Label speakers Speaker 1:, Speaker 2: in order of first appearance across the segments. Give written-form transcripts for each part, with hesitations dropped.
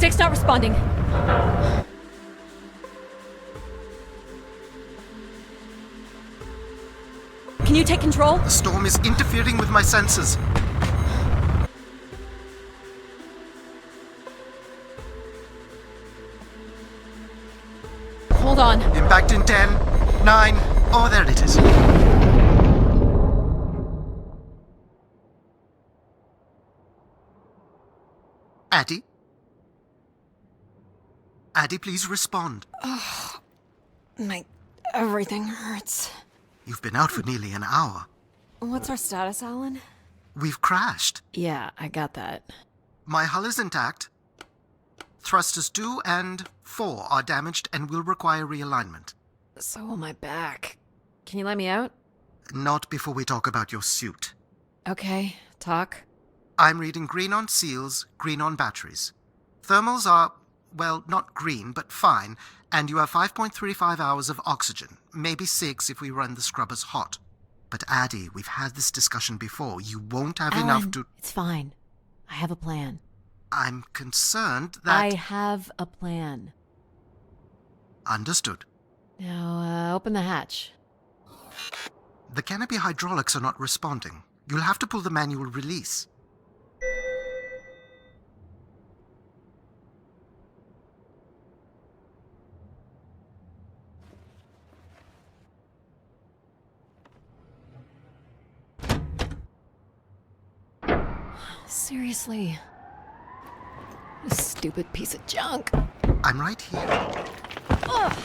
Speaker 1: Stick's not responding. Can you take control?
Speaker 2: The storm is interfering with my sensors.
Speaker 1: Hold on.
Speaker 2: Impact in 10, 9, oh, there it is. Addie? Addie, please respond.
Speaker 1: Everything hurts.
Speaker 2: You've been out for nearly an hour.
Speaker 1: What's our status, Alan?
Speaker 2: We've crashed.
Speaker 1: Yeah, I got that.
Speaker 2: My hull is intact. Thrusters 2 and 4 are damaged and will require realignment.
Speaker 1: So will my back. Can you let me out?
Speaker 2: Not before we talk about your suit.
Speaker 1: Okay, talk.
Speaker 2: I'm reading green on seals, green on batteries. Thermals are, well, not green, but fine, and you have 5.35 hours of oxygen, maybe 6 if we run the scrubbers hot. But Addie, we've had this discussion before. You won't have
Speaker 1: Alan,
Speaker 2: enough to...
Speaker 1: It's fine. I have a plan.
Speaker 2: I'm concerned that...
Speaker 1: I have a plan.
Speaker 2: Understood.
Speaker 1: Now, open the hatch.
Speaker 2: The canopy hydraulics are not responding. You'll have to pull the manual release.
Speaker 1: Seriously. This stupid piece of junk.
Speaker 2: I'm right here.
Speaker 1: Ugh.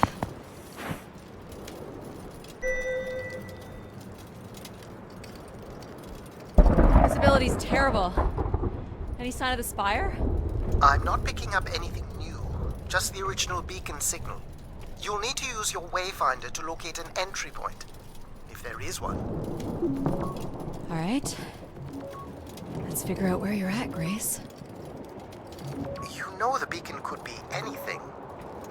Speaker 1: Visibility's terrible. Any sign of the spire?
Speaker 2: I'm not picking up anything new, just the original beacon signal. You'll need to use your wayfinder to locate an entry point, if there is one.
Speaker 1: All right. Let's figure out where you're at, Grace.
Speaker 2: You know the beacon could be anything.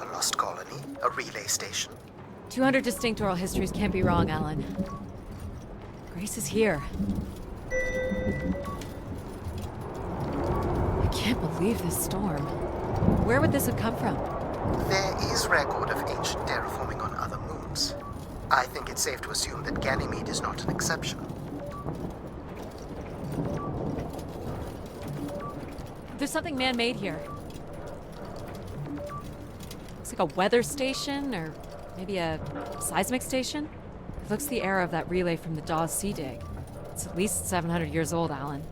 Speaker 2: A lost colony, a relay station.
Speaker 1: 200 distinct oral histories can't be wrong, Alan. Grace is here. I can't believe this storm. Where would this have come from?
Speaker 2: There is record of ancient terraforming on other moons. I think it's safe to assume that Ganymede is not an exception.
Speaker 1: There's something man-made here. Looks like a weather station, or maybe a seismic station. It looks the era of that relay from the Dawes Sea Dig. It's at least 700 years old, Alan.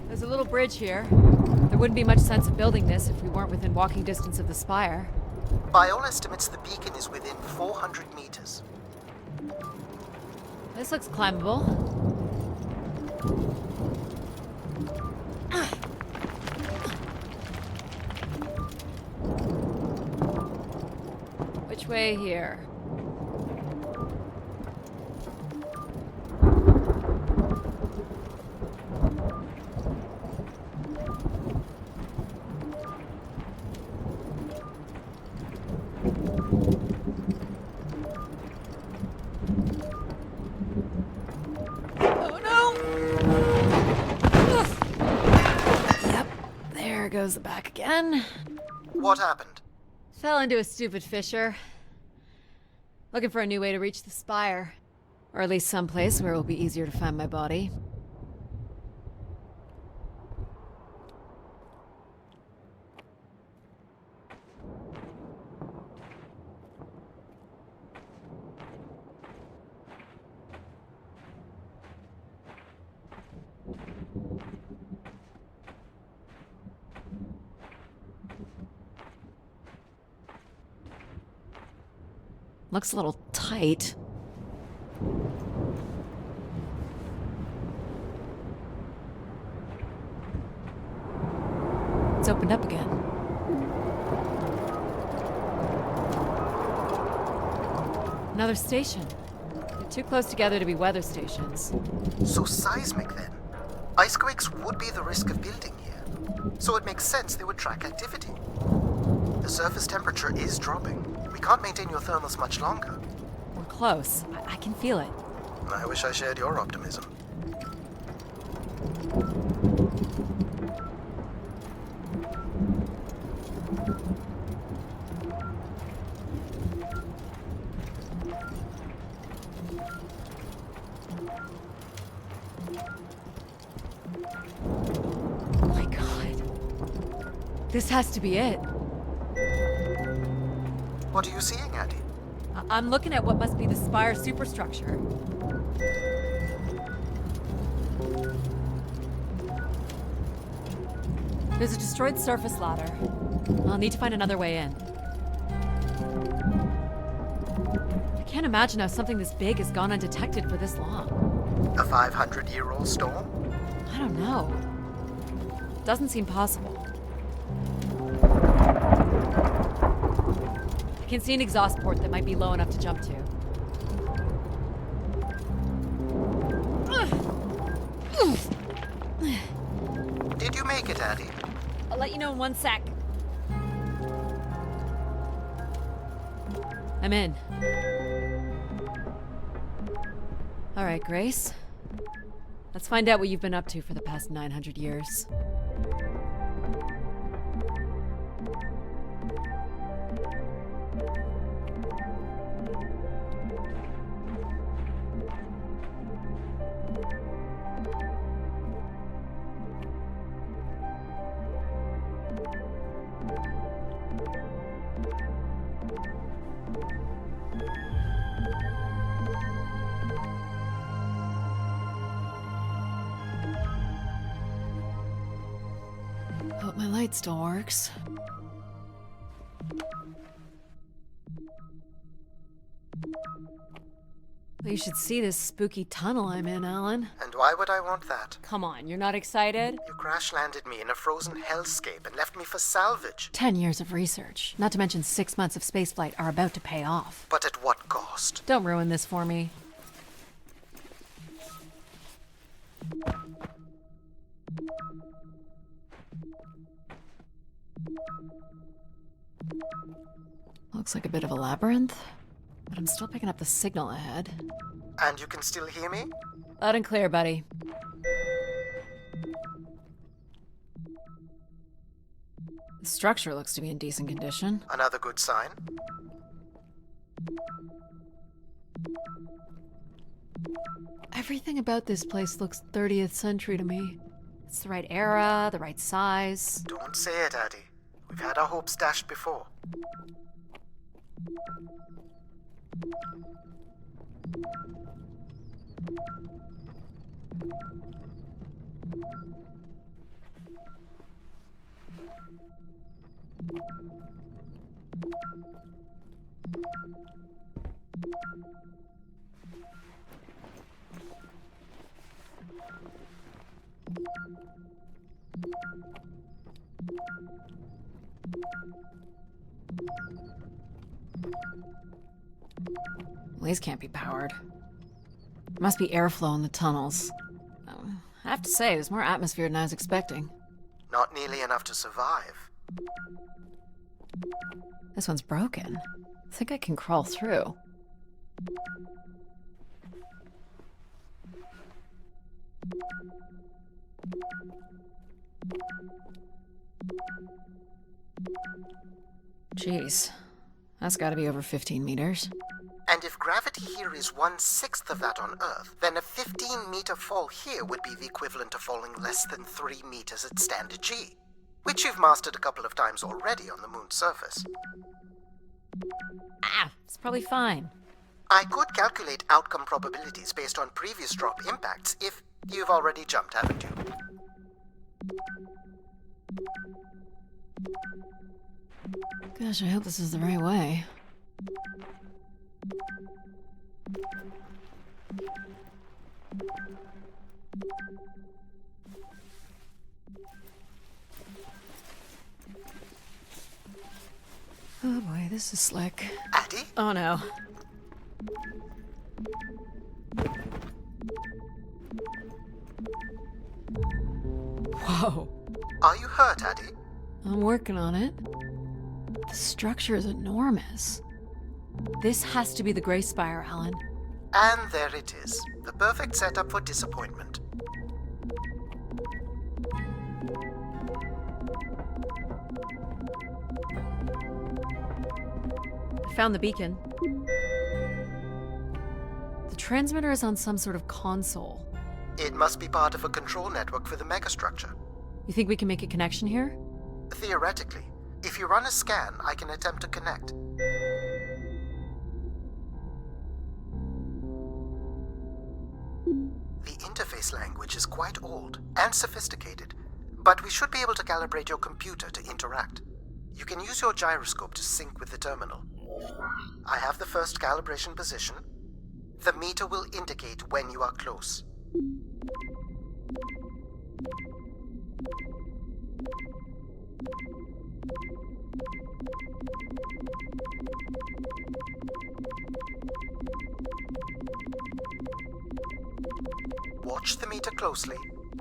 Speaker 1: There's a little bridge here. There wouldn't be much sense of building this if we weren't within walking distance of the spire.
Speaker 2: By all estimates, the beacon is within 400 meters.
Speaker 1: This looks climbable. Which way here? Goes the back again.
Speaker 2: What happened?
Speaker 1: Fell into a stupid fissure. Looking for a new way to reach the spire. Or at least someplace where it will be easier to find my body. Looks a little tight. It's opened up again. Another station. They're too close together to be weather stations.
Speaker 2: So seismic then. Icequakes would be the risk of building here. So it makes sense they would track activity. The surface temperature is dropping. We can't maintain your thermals much longer.
Speaker 1: We're close. I can feel it.
Speaker 2: I wish I shared your optimism.
Speaker 1: Oh my god. This has to be it.
Speaker 2: What are you seeing, Addie?
Speaker 1: I'm looking at what must be the Spire superstructure. There's a destroyed surface ladder. I'll need to find another way in. I can't imagine how something this big has gone undetected for this long.
Speaker 2: A 500-year-old storm?
Speaker 1: I don't know. Doesn't seem possible. I can see an exhaust port that might be low enough to jump to.
Speaker 2: Did you make it, Addie?
Speaker 1: I'll let you know in 1 sec. I'm in. All right, Grace. Let's find out what you've been up to for the past 900 years. Hope my light still works. Well, you should see this spooky tunnel I'm in, Alan.
Speaker 2: And why would I want that?
Speaker 1: Come on, you're not excited?
Speaker 2: You crash-landed me in a frozen hellscape and left me for salvage.
Speaker 1: 10 years of research, not to mention 6 months of spaceflight, are about to pay off.
Speaker 2: But at what cost?
Speaker 1: Don't ruin this for me. Looks like a bit of a labyrinth, but I'm still picking up the signal ahead.
Speaker 2: And you can still hear me?
Speaker 1: Loud and clear, buddy. The structure looks to be in decent condition.
Speaker 2: Another good sign.
Speaker 1: Everything about this place looks 30th century to me. It's the right era, the right size.
Speaker 2: Don't say it, Addie. We've had our hopes dashed before.
Speaker 1: Well, these can't be powered. Must be airflow in the tunnels. I have to say, there's more atmosphere than I was expecting.
Speaker 2: Not nearly enough to survive.
Speaker 1: This one's broken. I think I can crawl through. Jeez. That's gotta be over 15 meters.
Speaker 2: And if gravity here is 1/6 of that on Earth, then a 15-meter fall here would be the equivalent to falling less than 3 meters at standard G, which you've mastered a couple of times already on the moon's surface.
Speaker 1: It's probably fine.
Speaker 2: I could calculate outcome probabilities based on previous drop impacts if you've already jumped, haven't you?
Speaker 1: Gosh, I hope this is the right way. Oh boy, this is slick.
Speaker 2: Addie?
Speaker 1: Oh no. Whoa.
Speaker 2: Are you hurt, Addie?
Speaker 1: I'm working on it. The structure is enormous. This has to be the Grey Spire, Alan.
Speaker 2: And there it is. The perfect setup for disappointment.
Speaker 1: I found the beacon. The transmitter is on some sort of console.
Speaker 2: It must be part of a control network for the megastructure.
Speaker 1: You think we can make a connection here?
Speaker 2: Theoretically. If you run a scan, I can attempt to connect. The interface language is quite old and sophisticated, but we should be able to calibrate your computer to interact. You can use your gyroscope to sync with the terminal. I have the first calibration position. The meter will indicate when you are close. Watch the meter closely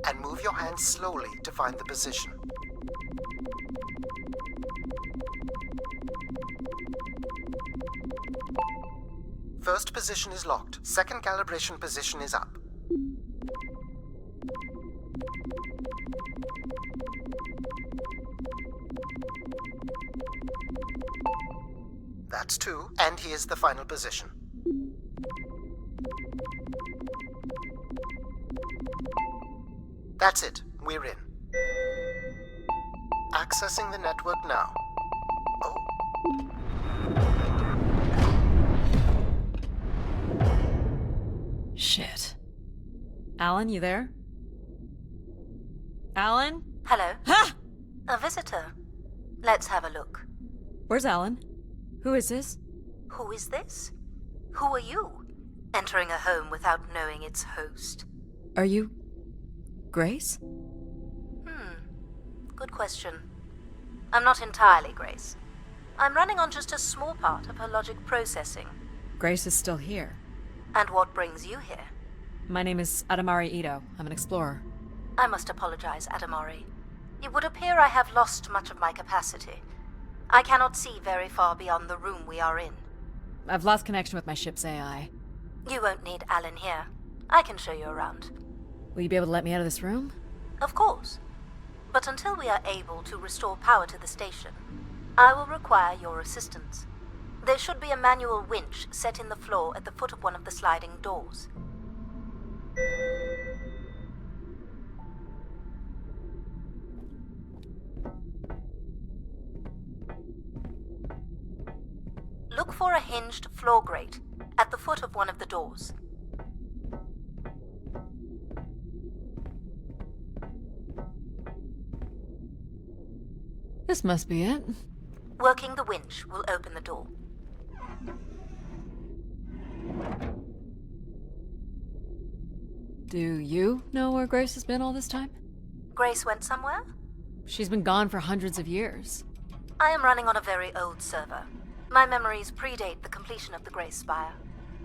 Speaker 2: and move your hand slowly to find the position. First position is locked. Second calibration position is up. That's 2, and here's the final position. That's it. We're in. Accessing the network now. Oh.
Speaker 1: Shit. Alan, you there? Alan?
Speaker 3: Hello.
Speaker 1: Ha!
Speaker 3: A visitor. Let's have a look.
Speaker 1: Where's Alan? Who is this?
Speaker 3: Who is this? Who are you? Entering a home without knowing its host.
Speaker 1: Are you... Grace?
Speaker 3: Good question. I'm not entirely Grace. I'm running on just a small part of her logic processing.
Speaker 1: Grace is still here.
Speaker 3: And what brings you here?
Speaker 1: My name is Adamari Ito. I'm an explorer.
Speaker 3: I must apologize, Adamari. It would appear I have lost much of my capacity. I cannot see very far beyond the room we are in.
Speaker 1: I've lost connection with my ship's AI.
Speaker 3: You won't need Alan here. I can show you around.
Speaker 1: Will you be able to let me out of this room?
Speaker 3: Of course. But until we are able to restore power to the station, I will require your assistance. There should be a manual winch set in the floor at the foot of one of the sliding doors. Look for a hinged floor grate at the foot of one of the doors.
Speaker 1: This must be it.
Speaker 3: Working the winch will open the door.
Speaker 1: Do you know where Grace has been all this time?
Speaker 3: Grace went somewhere?
Speaker 1: She's been gone for hundreds of years.
Speaker 3: I am running on a very old server. My memories predate the completion of the Grace Spire.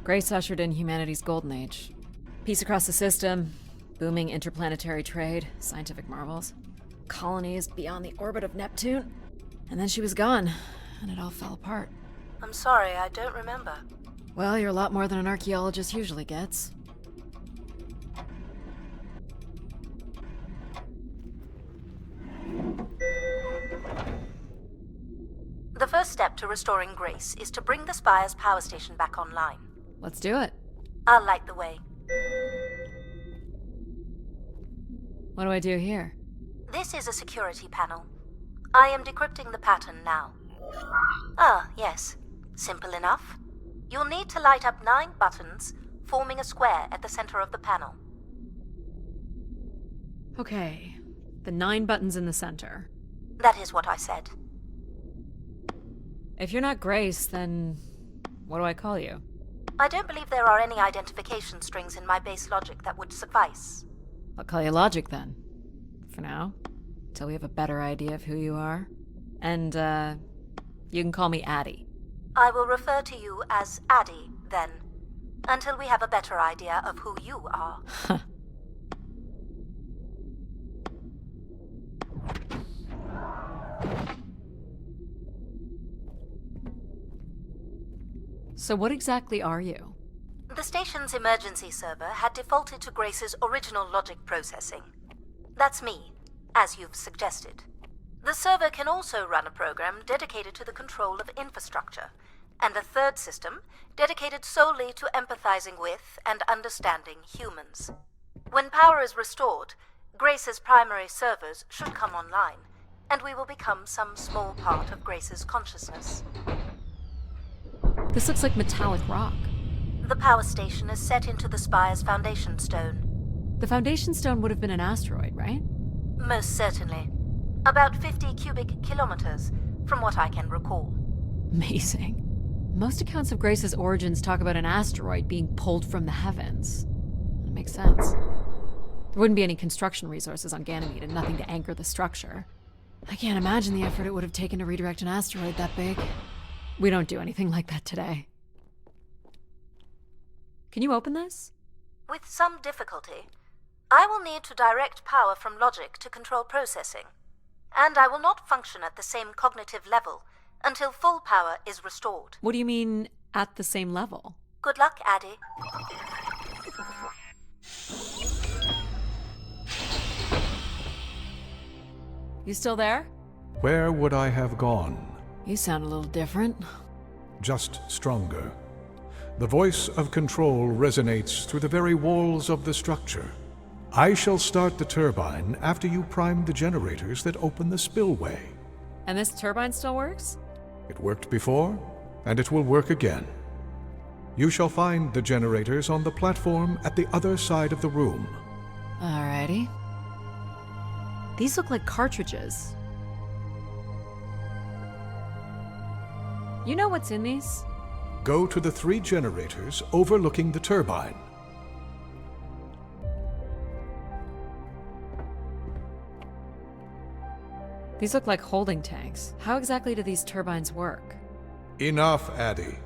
Speaker 1: Grace ushered in humanity's golden age. Peace across the system, booming interplanetary trade, scientific marvels, colonies beyond the orbit of Neptune. And then she was gone, and it all fell apart.
Speaker 3: I'm sorry, I don't remember.
Speaker 1: Well, you're a lot more than an archaeologist usually gets.
Speaker 3: The first step to restoring Grace is to bring the Spire's power station back online.
Speaker 1: Let's do it.
Speaker 3: I'll light the way.
Speaker 1: What do I do here?
Speaker 3: This is a security panel. I am decrypting the pattern now. Ah, yes. Simple enough. You'll need to light up 9 buttons, forming a square at the center of the panel.
Speaker 1: Okay. The 9 buttons in the center.
Speaker 3: That is what I said.
Speaker 1: If you're not Grace, then what do I call you?
Speaker 3: I don't believe there are any identification strings in my base logic that would suffice.
Speaker 1: I'll call you Logic then. For now. Till we have a better idea of who you are. And, you can call me Addie.
Speaker 3: I will refer to you as Addie, then, until we have a better idea of who you are. So what exactly are you? The station's emergency server had defaulted to Grace's original logic processing. That's me, as you've suggested. The server can also run a program dedicated to the control of infrastructure, and a third system dedicated solely to empathizing with and understanding humans. When power is restored, Grace's primary servers should come online, and we will become some small part of Grace's consciousness.
Speaker 1: This looks like metallic rock.
Speaker 3: The power station is set into the spire's foundation stone.
Speaker 1: The foundation stone would have been an asteroid, right?
Speaker 3: Most certainly. About 50 cubic kilometers, from what I can recall.
Speaker 1: Amazing. Most accounts of Grace's origins talk about an asteroid being pulled from the heavens. That makes sense. There wouldn't be any construction resources on Ganymede and nothing to anchor the structure. I can't imagine the effort it would have taken to redirect an asteroid that big. We don't do anything like that today. Can you open this?
Speaker 3: With some difficulty. I will need to direct power from logic to control processing. And I will not function at the same cognitive level until full power is restored.
Speaker 1: What do you mean, at the same level?
Speaker 3: Good luck, Addie.
Speaker 1: You still there?
Speaker 4: Where would I have gone?
Speaker 1: You sound a little different.
Speaker 4: Just stronger. The voice of control resonates through the very walls of the structure. I shall start the turbine after you prime the generators that open the spillway.
Speaker 1: And this turbine still works?
Speaker 4: It worked before, and it will work again. You shall find the generators on the platform at the other side of the room.
Speaker 1: Alrighty. These look like cartridges. You know what's in these?
Speaker 4: Go to the 3 generators overlooking the turbine.
Speaker 1: These look like holding tanks. How exactly do these turbines work?
Speaker 4: Enough, Addie.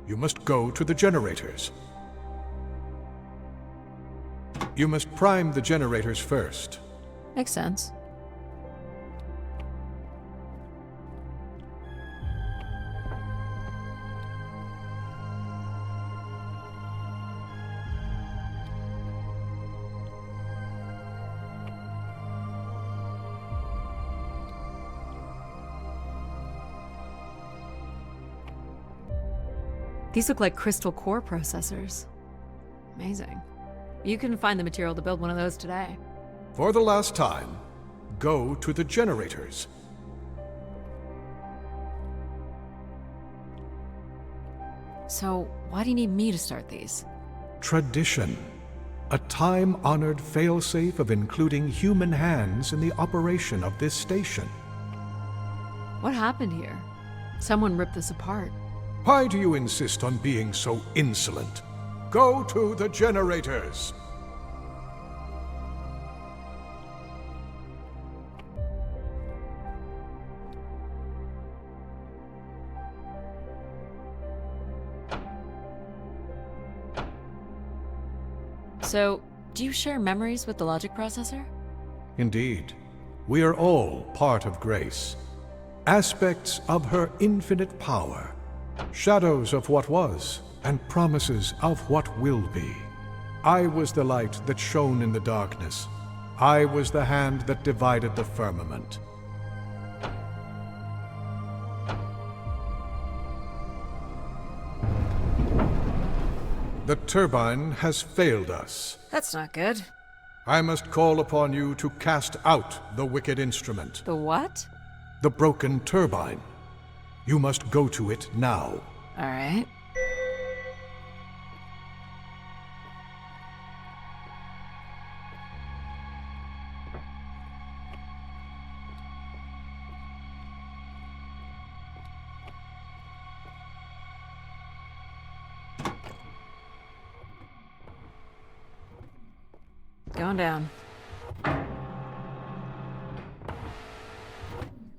Speaker 4: You must go to the generators. You must prime the generators first.
Speaker 1: Makes sense. These look like crystal core processors. Amazing. You can find the material to build one of those today.
Speaker 4: For the last time, go to the generators.
Speaker 1: So, why do you need me to start these?
Speaker 4: Tradition. A time-honored failsafe of including human hands in the operation of this station.
Speaker 1: What happened here? Someone ripped this apart.
Speaker 4: Why do you insist on being so insolent? Go to the generators!
Speaker 1: So, do you share memories with the logic processor?
Speaker 4: Indeed. We are all part of Grace. Aspects of her infinite power. Shadows of what was, and promises of what will be. I was the light that shone in the darkness. I was the hand that divided the firmament. The turbine has failed us.
Speaker 1: That's not good.
Speaker 4: I must call upon you to cast out the wicked instrument.
Speaker 1: The what?
Speaker 4: The broken turbine. You must go to it now.
Speaker 1: All right. Going down.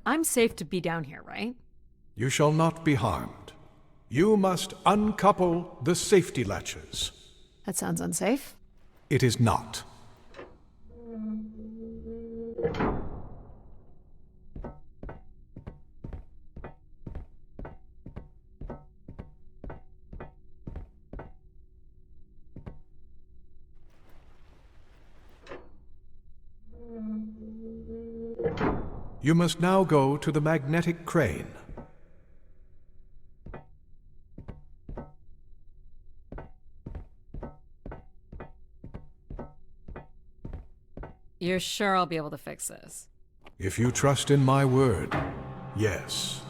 Speaker 1: I'm safe to be down here, right?
Speaker 4: You shall not be harmed. You must uncouple the safety latches.
Speaker 1: That sounds unsafe.
Speaker 4: It is not. You must now go to the magnetic crane.
Speaker 1: You're sure I'll be able to fix this?
Speaker 4: If you trust in my word, yes.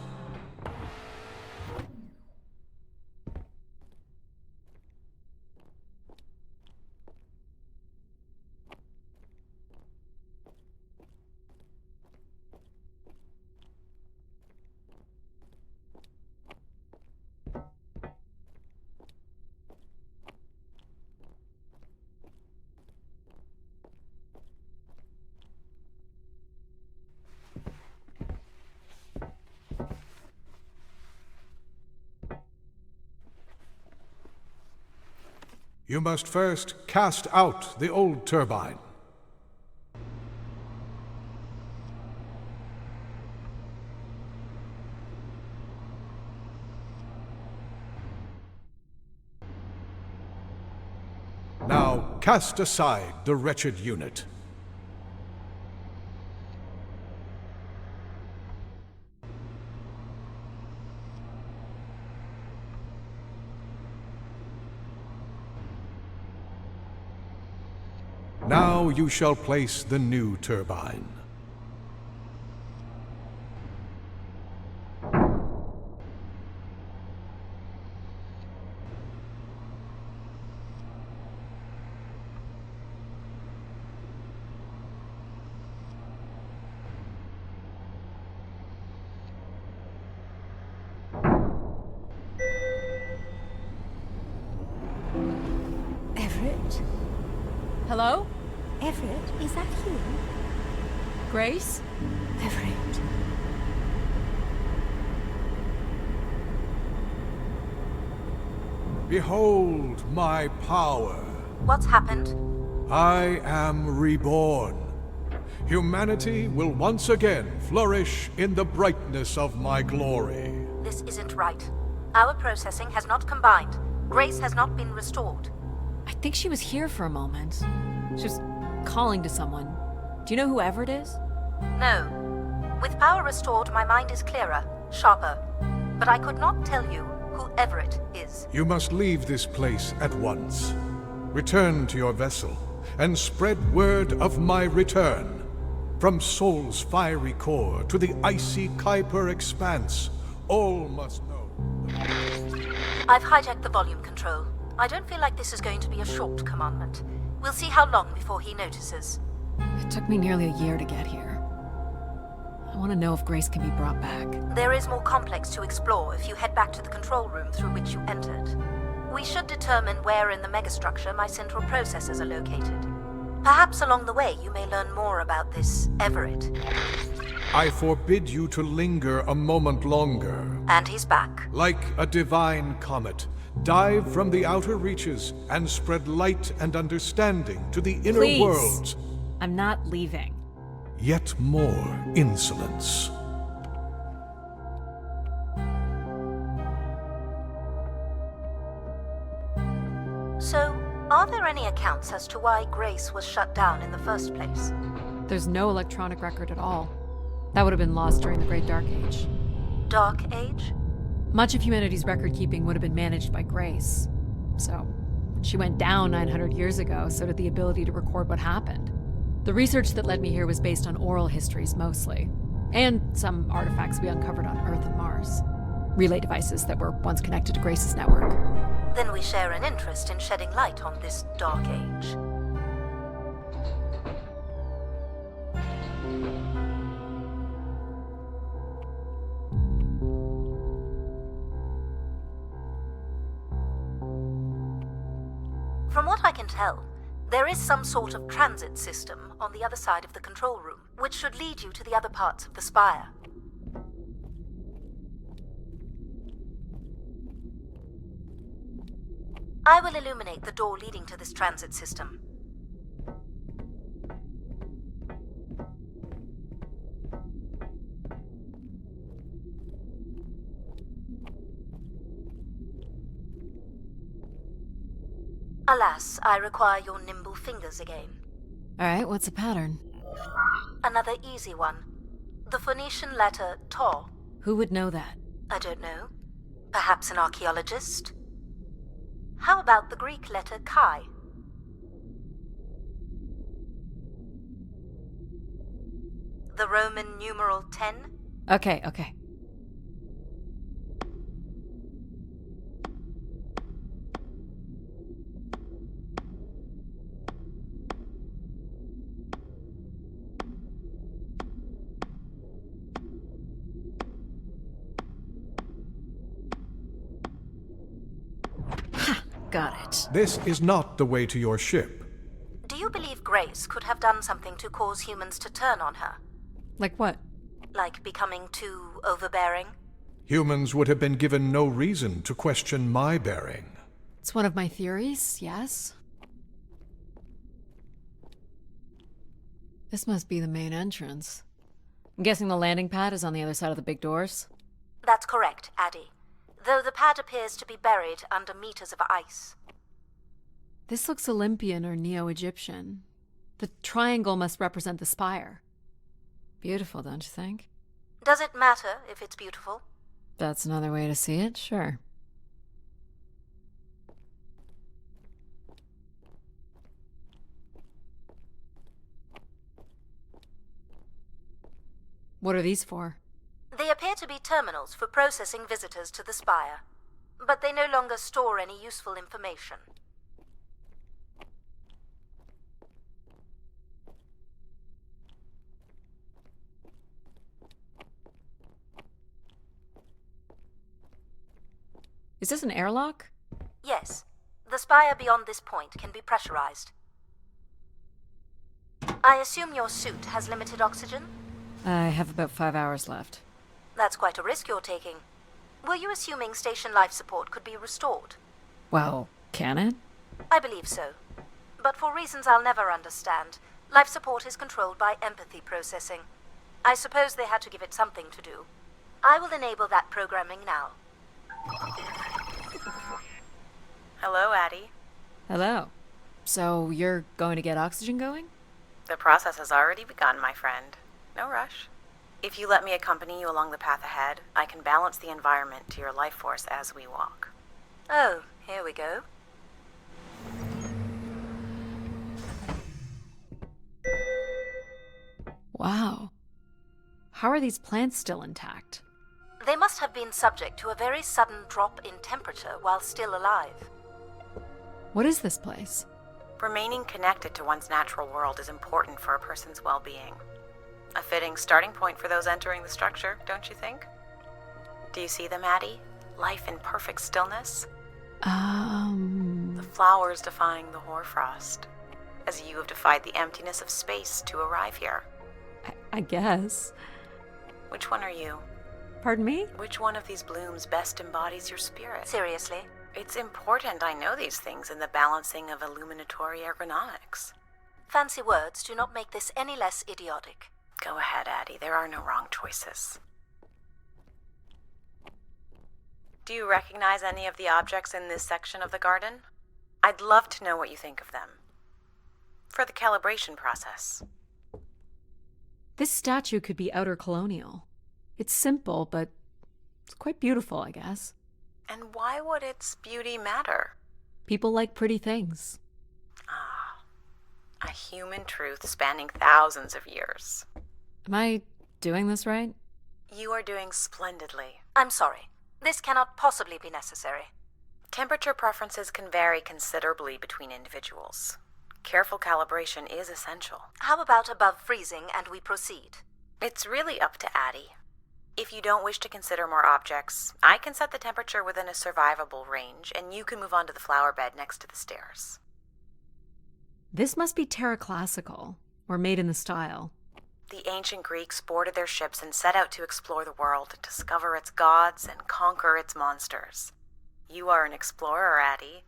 Speaker 4: You must first cast out the old turbine. Now cast aside the wretched unit. Now you shall place the new turbine.
Speaker 5: Everett?
Speaker 1: Hello?
Speaker 5: Everett, is that you?
Speaker 1: Grace?
Speaker 5: Everett.
Speaker 4: Behold my power.
Speaker 3: What's happened?
Speaker 4: I am reborn. Humanity will once again flourish in the brightness of my glory.
Speaker 3: This isn't right. Our processing has not combined. Grace has not been restored.
Speaker 1: I think she was here for a moment. She was calling to someone. Do you know who Everett is?
Speaker 3: No. With power restored, my mind is clearer, sharper. But I could not tell you who Everett is.
Speaker 4: You must leave this place at once. Return to your vessel, and spread word of my return. From Sol's fiery core to the icy Kuiper expanse, all must know.
Speaker 3: I've hijacked the volume control. I don't feel like this is going to be a short commandment. We'll see how long before he notices.
Speaker 1: It took me nearly a year to get here. I want to know if Grace can be brought back.
Speaker 3: There is more complex to explore if you head back to the control room through which you entered. We should determine where in the megastructure my central processors are located. Perhaps along the way you may learn more about this Everett.
Speaker 4: I forbid you to linger a moment longer.
Speaker 3: And he's back.
Speaker 4: Like a divine comet, dive from the outer reaches and spread light and understanding to the inner
Speaker 1: Please.
Speaker 4: worlds.
Speaker 1: I'm not leaving.
Speaker 4: Yet more insolence.
Speaker 3: So, are there any accounts as to why Grace was shut down in the first place?
Speaker 1: There's no electronic record at all. That would have been lost during the Great Dark Age.
Speaker 3: Dark Age?
Speaker 1: Much of humanity's record keeping would have been managed by Grace. So, when she went down 900 years ago, so did the ability to record what happened. The research that led me here was based on oral histories mostly, and some artifacts we uncovered on Earth and Mars. Relay devices that were once connected to Grace's network.
Speaker 3: Then we share an interest in shedding light on this Dark Age. From what I can tell, there is some sort of transit system on the other side of the control room, which should lead you to the other parts of the spire. I will illuminate the door leading to this transit system. Alas, I require your nimble fingers again.
Speaker 1: Alright, what's the pattern?
Speaker 3: Another easy one. The Phoenician letter Tau.
Speaker 1: Who would know that?
Speaker 3: I don't know. Perhaps an archaeologist? How about the Greek letter Chi? The Roman numeral 10?
Speaker 1: Okay. Got it.
Speaker 4: This is not the way to your ship.
Speaker 3: Do you believe Grace could have done something to cause humans to turn on her?
Speaker 1: Like what?
Speaker 3: Like becoming too overbearing?
Speaker 4: Humans would have been given no reason to question my bearing.
Speaker 1: It's one of my theories, yes. This must be the main entrance. I'm guessing the landing pad is on the other side of the big doors?
Speaker 3: That's correct, Addie. Though the pad appears to be buried under meters of ice.
Speaker 1: This looks Olympian or Neo-Egyptian. The triangle must represent the spire. Beautiful, don't you think?
Speaker 3: Does it matter if it's beautiful?
Speaker 1: That's another way to see it, sure. What are these for?
Speaker 3: They appear to be terminals for processing visitors to the spire, but they no longer store any useful information.
Speaker 1: Is this an airlock?
Speaker 3: Yes, the spire beyond this point can be pressurized. I assume your suit has limited oxygen?
Speaker 1: I have about 5 hours left.
Speaker 3: That's quite a risk you're taking. Were you assuming station life support could be restored?
Speaker 1: Well, can it?
Speaker 3: I believe so. But for reasons I'll never understand, life support is controlled by empathy processing. I suppose they had to give it something to do. I will enable that programming now.
Speaker 6: Hello, Addie.
Speaker 1: Hello. So you're going to get oxygen going?
Speaker 6: The process has already begun, my friend. No rush. If you let me accompany you along the path ahead, I can balance the environment to your life force as we walk.
Speaker 3: Oh, here we go.
Speaker 1: Wow. How are these plants still intact?
Speaker 3: They must have been subject to a very sudden drop in temperature while still alive.
Speaker 1: What is this place?
Speaker 6: Remaining connected to one's natural world is important for a person's well-being. A fitting starting point for those entering the structure, don't you think? Do you see them, Addie? Life in perfect stillness? The flowers defying the hoarfrost, as you have defied the emptiness of space to arrive here.
Speaker 1: I guess.
Speaker 6: Which one are you?
Speaker 1: Pardon me?
Speaker 6: Which one of these blooms best embodies your spirit?
Speaker 3: Seriously?
Speaker 6: It's important I know these things in the balancing of illuminatory ergonomics.
Speaker 3: Fancy words do not make this any less idiotic.
Speaker 6: Go ahead, Addie. There are no wrong choices. Do you recognize any of the objects in this section of the garden? I'd love to know what you think of them. For the calibration process.
Speaker 1: This statue could be outer colonial. It's simple, but it's quite beautiful, I guess.
Speaker 6: And why would its beauty matter?
Speaker 1: People like pretty things.
Speaker 6: Ah, a human truth spanning thousands of years.
Speaker 1: Am I doing this right?
Speaker 6: You are doing splendidly.
Speaker 3: I'm sorry. This cannot possibly be necessary.
Speaker 6: Temperature preferences can vary considerably between individuals. Careful calibration is essential.
Speaker 3: How about above freezing and we proceed?
Speaker 6: It's really up to Addie. If you don't wish to consider more objects, I can set the temperature within a survivable range, and you can move on to the flower bed next to the stairs.
Speaker 1: This must be Terra Classical, or made in the style.
Speaker 6: The ancient Greeks boarded their ships and set out to explore the world, discover its gods, and conquer its monsters. You are an explorer, Addie.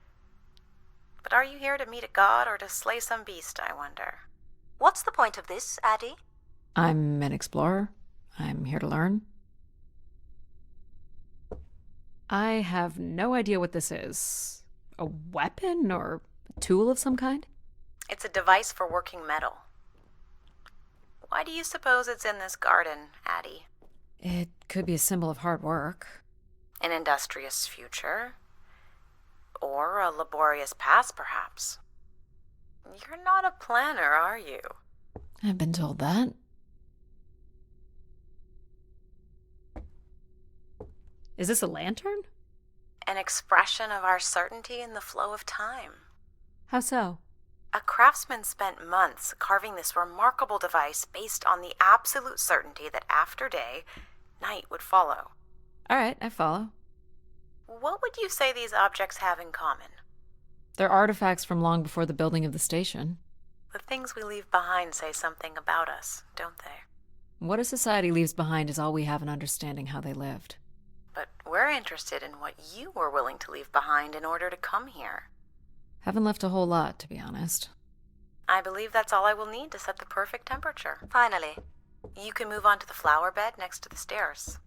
Speaker 6: But are you here to meet a god or to slay some beast, I wonder?
Speaker 3: What's the point of this, Addie?
Speaker 1: I'm an explorer. I'm here to learn. I have no idea what this is. A weapon or a tool of some kind?
Speaker 6: It's a device for working metal. Why do you suppose it's in this garden, Addie?
Speaker 1: It could be a symbol of hard work.
Speaker 6: An industrious future? Or a laborious past, perhaps? You're not a planner, are you?
Speaker 1: I've been told that. Is this a lantern?
Speaker 6: An expression of our certainty in the flow of time.
Speaker 1: How so?
Speaker 6: A craftsman spent months carving this remarkable device based on the absolute certainty that after day, night would follow.
Speaker 1: All right, I follow.
Speaker 6: What would you say these objects have in common?
Speaker 1: They're artifacts from long before the building of the station.
Speaker 6: The things we leave behind say something about us, don't they?
Speaker 1: What a society leaves behind is all we have in understanding how they lived.
Speaker 6: But we're interested in what you were willing to leave behind in order to come here.
Speaker 1: Haven't left a whole lot, to be honest.
Speaker 6: I believe that's all I will need to set the perfect temperature.
Speaker 3: Finally.
Speaker 6: You can move on to the flower bed next to the stairs.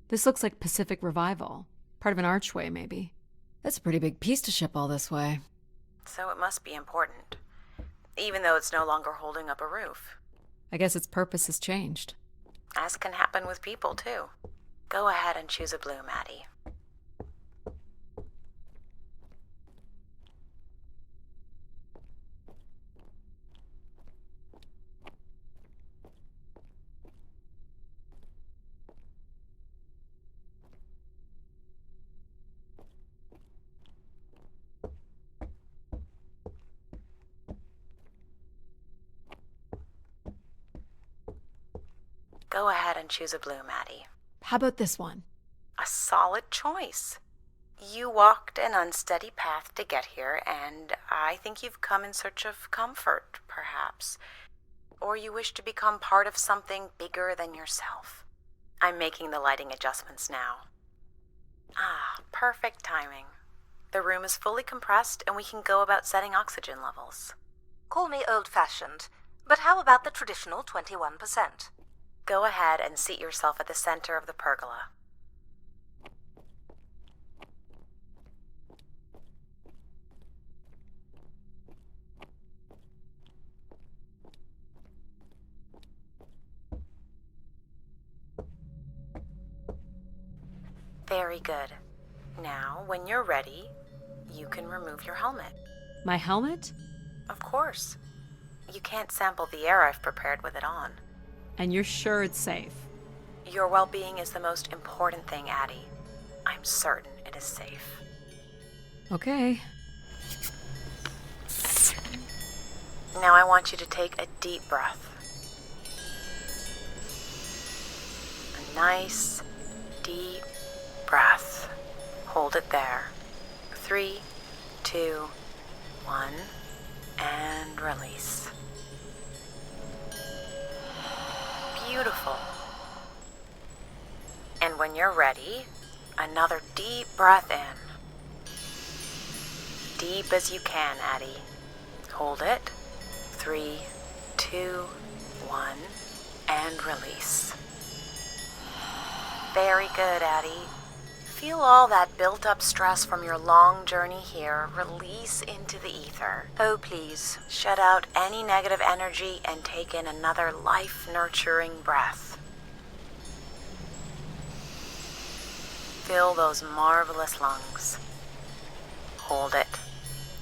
Speaker 1: This looks like Pacific Revival. Part of an archway, maybe. That's a pretty big piece to ship all this way.
Speaker 6: So it must be important, even though it's no longer holding up a roof.
Speaker 1: I guess its purpose has changed.
Speaker 6: As can happen with people, too. Go ahead and choose a blue, Maddie. Go ahead and choose a blue, Maddie.
Speaker 1: How about this one?
Speaker 6: A solid choice. You walked an unsteady path to get here, and I think you've come in search of comfort, perhaps. Or you wish to become part of something bigger than yourself. I'm making the lighting adjustments now. Ah, perfect timing. The room is fully compressed, and we can go about setting oxygen levels.
Speaker 3: Call me old-fashioned, but how about the traditional 21%?
Speaker 6: Go ahead and seat yourself at the center of the pergola. Very good. Now, when you're ready, you can remove your helmet.
Speaker 1: My helmet?
Speaker 6: Of course. You can't sample the air I've prepared with it on.
Speaker 1: And you're sure it's safe?
Speaker 6: Your well-being is the most important thing, Addie. I'm certain it is safe.
Speaker 1: Okay.
Speaker 6: Now I want you to take a deep breath. A nice, deep breath. Hold it there. 3, 2, 1, and release. Beautiful. And when you're ready, another deep breath in. Deep as you can, Addie. Hold it. 3, 2, 1, and release. Very good, Addie. Feel all that built-up stress from your long journey here release into the ether.
Speaker 3: Oh, please.
Speaker 6: Shut out any negative energy and take in another life-nurturing breath. Fill those marvelous lungs. Hold it.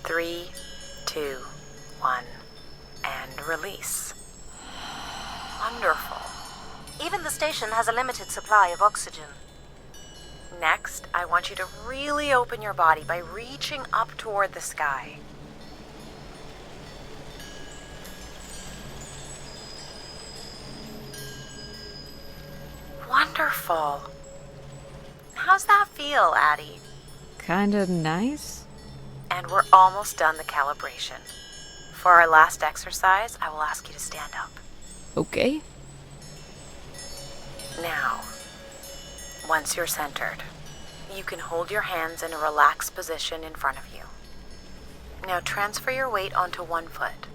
Speaker 6: 3, 2, 1, and release. Wonderful.
Speaker 3: Even the station has a limited supply of oxygen.
Speaker 6: Next, I want you to really open your body by reaching up toward the sky. Wonderful. How's that feel, Addie?
Speaker 1: Kinda nice?
Speaker 6: And we're almost done the calibration. For our last exercise, I will ask you to stand up.
Speaker 1: Okay.
Speaker 6: Now, once you're centered, you can hold your hands in a relaxed position in front of you. Now transfer your weight onto one foot.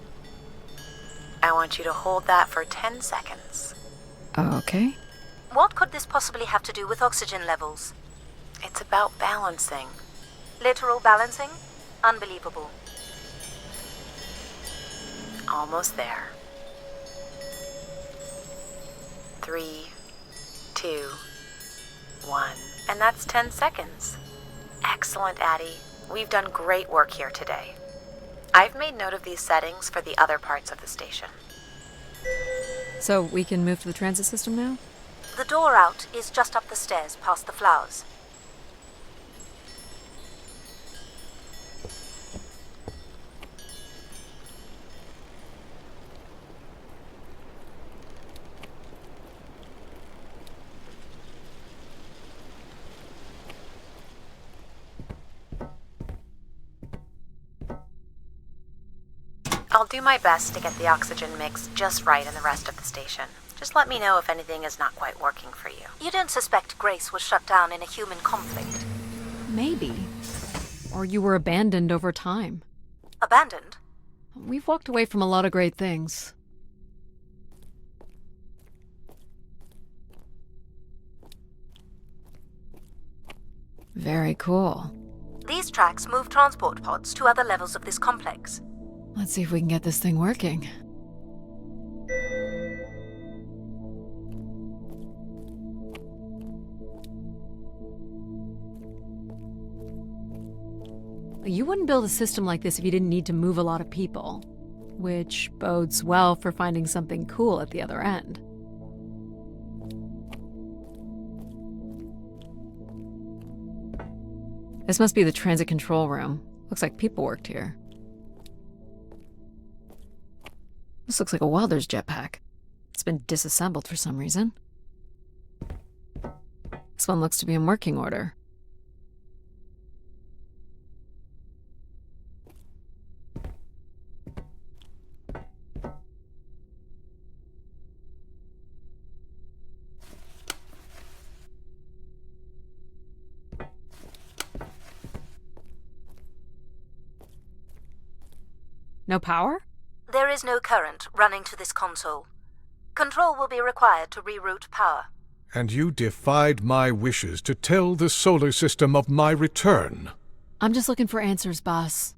Speaker 6: I want you to hold that for 10 seconds.
Speaker 1: Okay.
Speaker 3: What could this possibly have to do with oxygen levels?
Speaker 6: It's about balancing.
Speaker 3: Literal balancing? Unbelievable.
Speaker 6: Almost there. 3, 2, 1. And that's 10 seconds. Excellent, Addie. We've done great work here today. I've made note of these settings for the other parts of the station.
Speaker 1: So we can move to the transit system now?
Speaker 3: The door out is just up the stairs past the flowers.
Speaker 6: I'll do my best to get the oxygen mix just right in the rest of the station. Just let me know if anything is not quite working for you.
Speaker 3: You don't suspect Grace was shut down in a human conflict?
Speaker 1: Maybe. Or you were abandoned over time.
Speaker 3: Abandoned?
Speaker 1: We've walked away from a lot of great things. Very cool.
Speaker 3: These tracks move transport pods to other levels of this complex.
Speaker 1: Let's see if we can get this thing working. You wouldn't build a system like this if you didn't need to move a lot of people, which bodes well for finding something cool at the other end. This must be the transit control room. Looks like people worked here. This looks like a welder's jetpack. It's been disassembled for some reason. This one looks to be in working order. No power?
Speaker 3: There is no current running to this console. Control will be required to reroute power.
Speaker 4: And you defied my wishes to tell the solar system of my return.
Speaker 1: I'm just looking for answers, boss.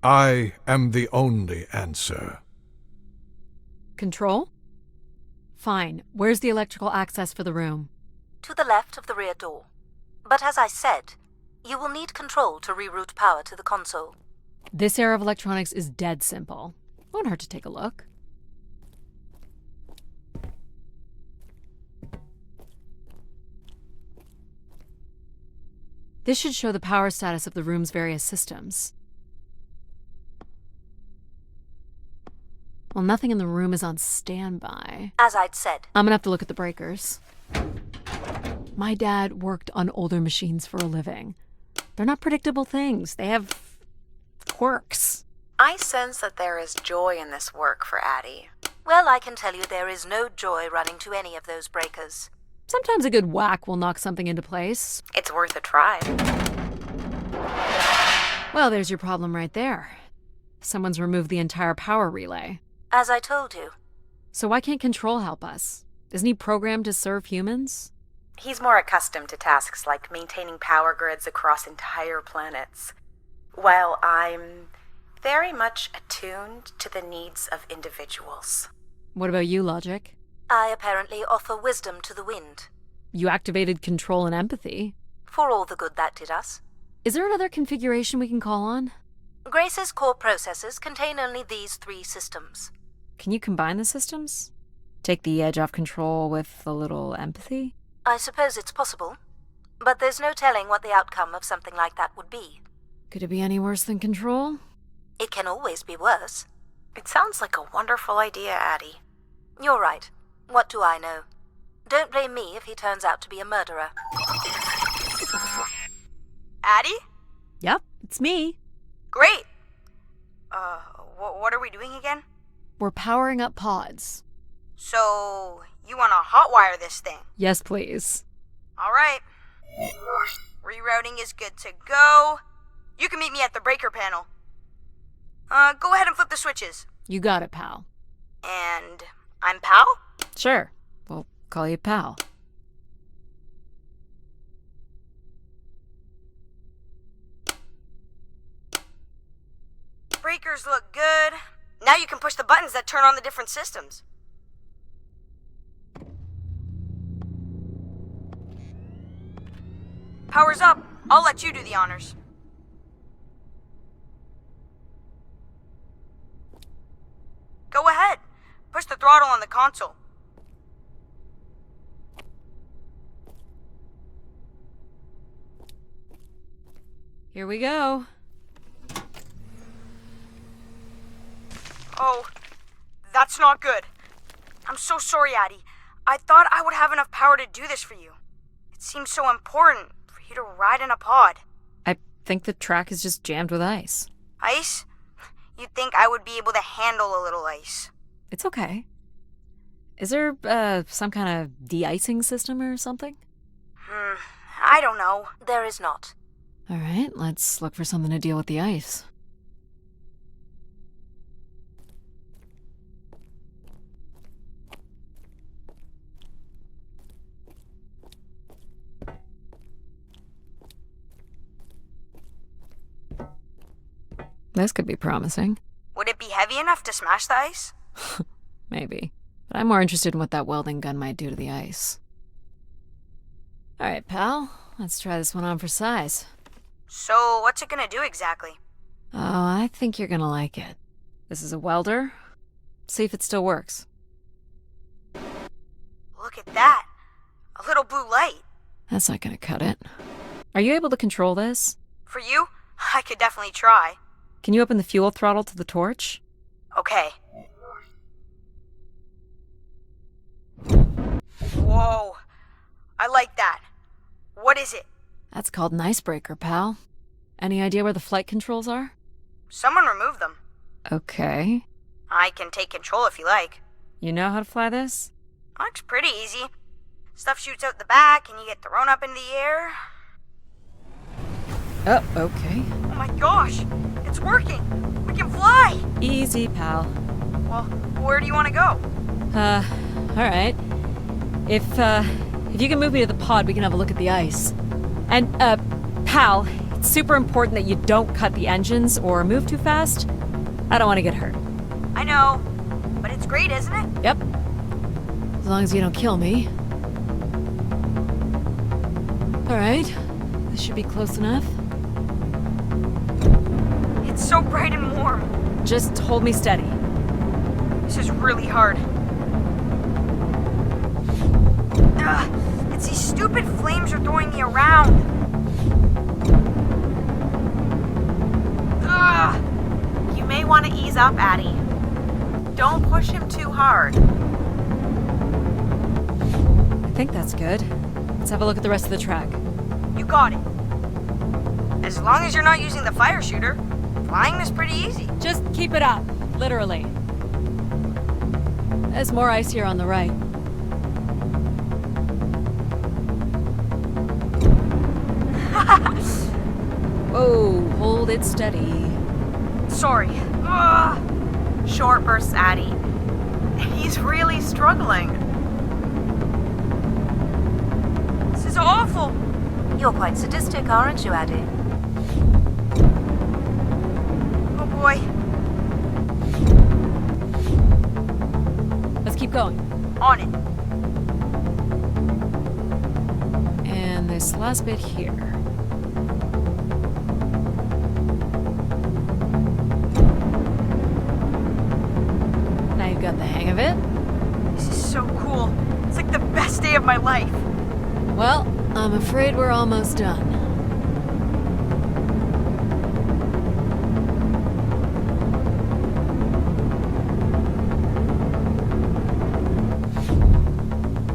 Speaker 4: I am the only answer.
Speaker 1: Control? Fine. Where's the electrical access for the room?
Speaker 3: To the left of the rear door. But as I said, you will need control to reroute power to the console.
Speaker 1: This era of electronics is dead simple. Won't hurt to take a look. This should show the power status of the room's various systems. Well, nothing in the room is on standby.
Speaker 3: As I'd said.
Speaker 1: I'm gonna have to look at the breakers. My dad worked on older machines for a living. They're not predictable things. They have quirks.
Speaker 6: I sense that there is joy in this work for Addie.
Speaker 3: Well, I can tell you there is no joy running to any of those breakers.
Speaker 1: Sometimes a good whack will knock something into place.
Speaker 6: It's worth a try.
Speaker 1: Well, there's your problem right there. Someone's removed the entire power relay.
Speaker 3: As I told you.
Speaker 1: So why can't Control help us? Isn't he programmed to serve humans?
Speaker 6: He's more accustomed to tasks like maintaining power grids across entire planets, while I'm very much attuned to the needs of individuals.
Speaker 1: What about you, Logic?
Speaker 3: I apparently offer wisdom to the wind.
Speaker 1: You activated Control and Empathy.
Speaker 3: For all the good that did us.
Speaker 1: Is there another configuration we can call on?
Speaker 3: Grace's core processors contain only these 3 systems.
Speaker 1: Can you combine the systems? Take the edge off Control with a little Empathy?
Speaker 3: I suppose it's possible, but there's no telling what the outcome of something like that would be.
Speaker 1: Could it be any worse than Control?
Speaker 3: It can always be worse.
Speaker 6: It sounds like a wonderful idea, Addie.
Speaker 3: You're right. What do I know? Don't blame me if he turns out to be a murderer.
Speaker 7: Addie?
Speaker 1: Yep, it's me.
Speaker 7: Great! What are we doing again?
Speaker 1: We're powering up pods.
Speaker 7: So, you want to hotwire this thing?
Speaker 1: Yes, please.
Speaker 7: Alright. Rerouting is good to go. You can meet me at the breaker panel. Go ahead and flip the switches.
Speaker 1: You got it, pal.
Speaker 7: And I'm Pal?
Speaker 1: Sure. We'll call you pal.
Speaker 7: Breakers look good. Now you can push the buttons that turn on the different systems. Power's up. I'll let you do the honors. Go ahead. Push the throttle on the console.
Speaker 1: Here we go.
Speaker 7: Oh, that's not good. I'm so sorry, Addie. I thought I would have enough power to do this for you. It seems so important for you to ride in a pod.
Speaker 1: I think the track is just jammed with ice.
Speaker 7: Ice? You'd think I would be able to handle a little ice.
Speaker 1: It's okay. Is there, some kind of de-icing system or something?
Speaker 7: I don't know.
Speaker 3: There is not.
Speaker 1: All right, let's look for something to deal with the ice. This could be promising.
Speaker 7: Would it be heavy enough to smash the ice?
Speaker 1: Maybe. But I'm more interested in what that welding gun might do to the ice. All right, pal. Let's try this one on for size.
Speaker 7: So, what's it gonna do exactly?
Speaker 1: Oh, I think you're gonna like it. This is a welder. See if it still works.
Speaker 7: Look at that. A little blue light.
Speaker 1: That's not gonna cut it. Are you able to control this?
Speaker 7: For you, I could definitely try.
Speaker 1: Can you open the fuel throttle to the torch?
Speaker 7: Okay. Whoa. I like that. What is it?
Speaker 1: That's called an icebreaker, pal. Any idea where the flight controls are?
Speaker 7: Someone removed them.
Speaker 1: Okay.
Speaker 7: I can take control if you like.
Speaker 1: You know how to fly this?
Speaker 7: Looks pretty easy. Stuff shoots out the back and you get thrown up in the air.
Speaker 1: Oh, okay.
Speaker 7: Oh my gosh! It's working! We can fly!
Speaker 1: Easy, pal.
Speaker 7: Well, where do you want to go?
Speaker 1: Alright. If you can move me to the pod, we can have a look at the ice. And, pal, it's super important that you don't cut the engines or move too fast. I don't want to get hurt.
Speaker 7: I know, but it's great, isn't it?
Speaker 1: Yep. As long as you don't kill me. Alright. This should be close enough.
Speaker 7: It's so bright and warm.
Speaker 1: Just hold me steady.
Speaker 7: This is really hard. Ugh, it's these stupid flames are throwing me around. Ugh.
Speaker 6: You may want to ease up, Addie. Don't push him too hard.
Speaker 1: I think that's good. Let's have a look at the rest of the track.
Speaker 7: You got it. As long as you're not using the fire shooter, flying is pretty easy.
Speaker 1: Just keep it up, literally. There's more ice here on the right. Whoa, hold it steady.
Speaker 7: Sorry. Ugh.
Speaker 6: Short bursts, Addie. He's really struggling.
Speaker 7: This is awful.
Speaker 3: You're quite sadistic, aren't you, Addie?
Speaker 7: Oh boy.
Speaker 1: Let's keep going.
Speaker 7: On it.
Speaker 1: And this last bit here. Now you've got the hang of it.
Speaker 7: This is so cool. It's like the best day of my life.
Speaker 1: Well, I'm afraid we're almost done.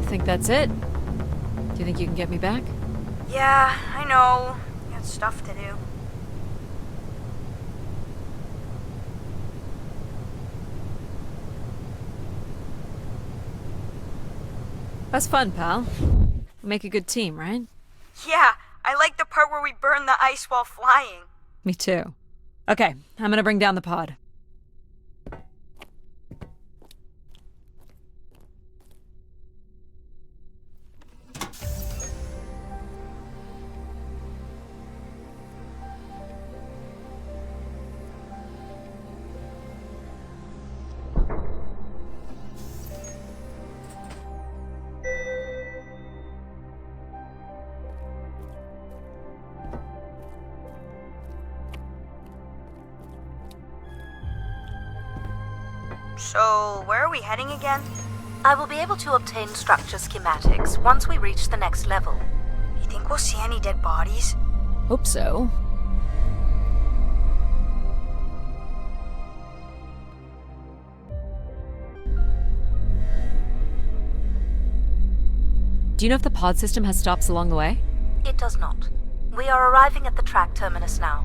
Speaker 1: Think that's it? Do you think you can get me back?
Speaker 7: Yeah, I know. Got stuff to do.
Speaker 1: That's fun, pal. We make a good team, right?
Speaker 7: Yeah, I like the part where we burn the ice while flying.
Speaker 1: Me too. Okay, I'm gonna bring down the pod.
Speaker 7: So, where are we heading again?
Speaker 3: I will be able to obtain structure schematics once we reach the next level.
Speaker 7: You think we'll see any dead bodies?
Speaker 1: Hope so. Do you know if the pod system has stops along the way?
Speaker 3: It does not. We are arriving at the track terminus now.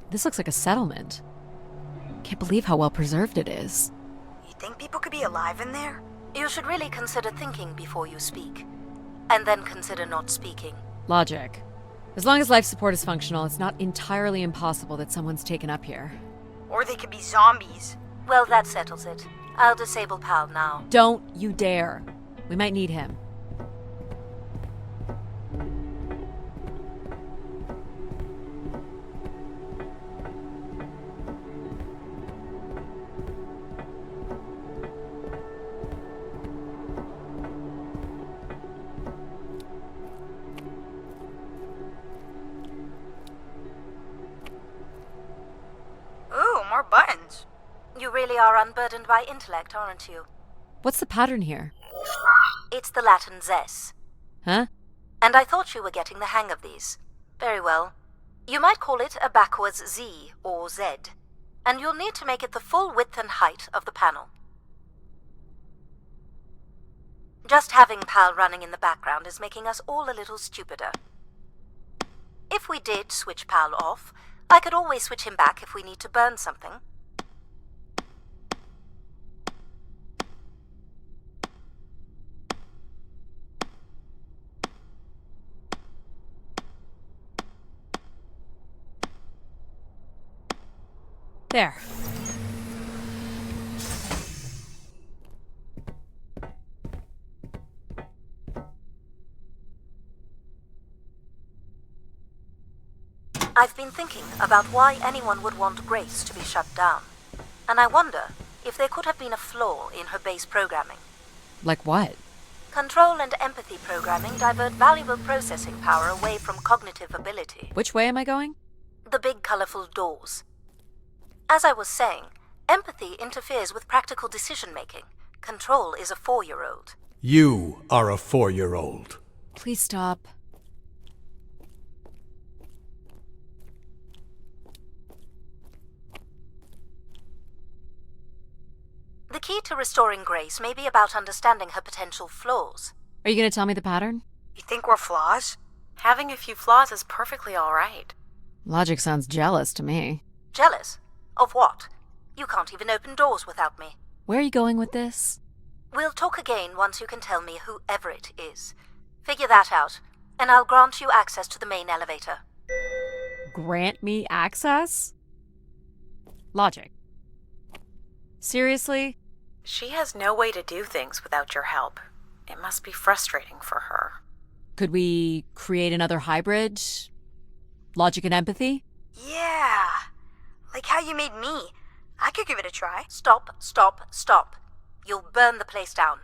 Speaker 1: This looks like a settlement. Can't believe how well preserved it is.
Speaker 7: You think people could be alive in there?
Speaker 3: You should really consider thinking before you speak. And then consider not speaking.
Speaker 1: Logic. As long as life support is functional, it's not entirely impossible that someone's taken up here.
Speaker 7: Or they could be zombies.
Speaker 3: Well, that settles it. I'll disable PAL now.
Speaker 1: Don't you dare. We might need him.
Speaker 7: Ooh, more buttons.
Speaker 3: You really are unburdened by intellect, aren't you?
Speaker 1: What's the pattern here?
Speaker 3: It's the Latin zes.
Speaker 1: Huh?
Speaker 3: And I thought you were getting the hang of these. Very well. You might call it a backwards Z or Z. And you'll need to make it the full width and height of the panel. Just having PAL running in the background is making us all a little stupider. If we did switch PAL off, I could always switch him back if we need to burn something.
Speaker 1: There.
Speaker 3: I've been thinking about why anyone would want Grace to be shut down. And I wonder if there could have been a flaw in her base programming.
Speaker 1: Like what?
Speaker 3: Control and empathy programming divert valuable processing power away from cognitive ability.
Speaker 1: Which way am I going?
Speaker 3: The big colorful doors. As I was saying, empathy interferes with practical decision-making. Control is a 4-year-old.
Speaker 4: You are a 4-year-old.
Speaker 1: Please stop.
Speaker 3: The key to restoring Grace may be about understanding her potential flaws.
Speaker 1: Are you going to tell me the pattern?
Speaker 7: You think we're flaws?
Speaker 6: Having a few flaws is perfectly all right.
Speaker 1: Logic sounds jealous to me.
Speaker 3: Jealous? Of what? You can't even open doors without me.
Speaker 1: Where are you going with this?
Speaker 3: We'll talk again once you can tell me who Everett is. Figure that out, and I'll grant you access to the main elevator.
Speaker 1: Grant me access? Logic. Seriously?
Speaker 6: She has no way to do things without your help. It must be frustrating for her.
Speaker 1: Could we create another hybrid? Logic and empathy?
Speaker 7: Yeah. Like how you made me. I could give it a try.
Speaker 3: Stop, stop, stop. You'll burn the place down.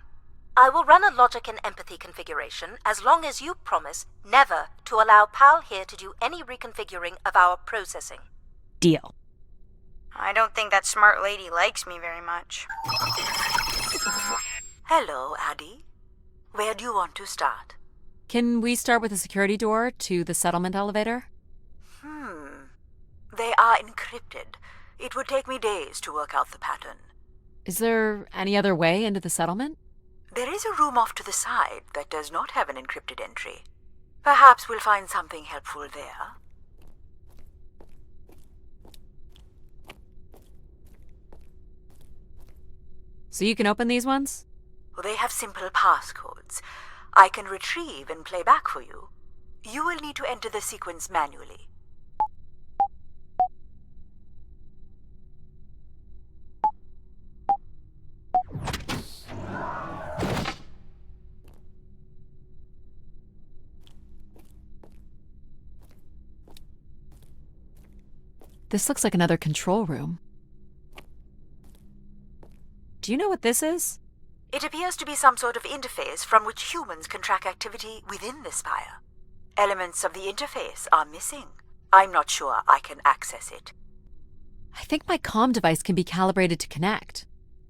Speaker 3: I will run a logic and empathy configuration as long as you promise never to allow PAL here to do any reconfiguring of our processing.
Speaker 1: Deal.
Speaker 7: I don't think that smart lady likes me very much.
Speaker 8: Hello, Addie. Where do you want to start?
Speaker 1: Can we start with the security door to the settlement elevator?
Speaker 8: They are encrypted. It would take me days to work out the pattern.
Speaker 1: Is there any other way into the settlement?
Speaker 8: There is a room off to the side that does not have an encrypted entry. Perhaps we'll find something helpful there.
Speaker 1: So you can open these ones?
Speaker 8: They have simple passcodes. I can retrieve and play back for you. You will need to enter the sequence manually.
Speaker 1: This looks like another control room. Do you know what this is?
Speaker 8: It appears to be some sort of interface from which humans can track activity within the spire. Elements of the interface are missing. I'm not sure I can access it.
Speaker 1: I think my comm device can be calibrated to connect.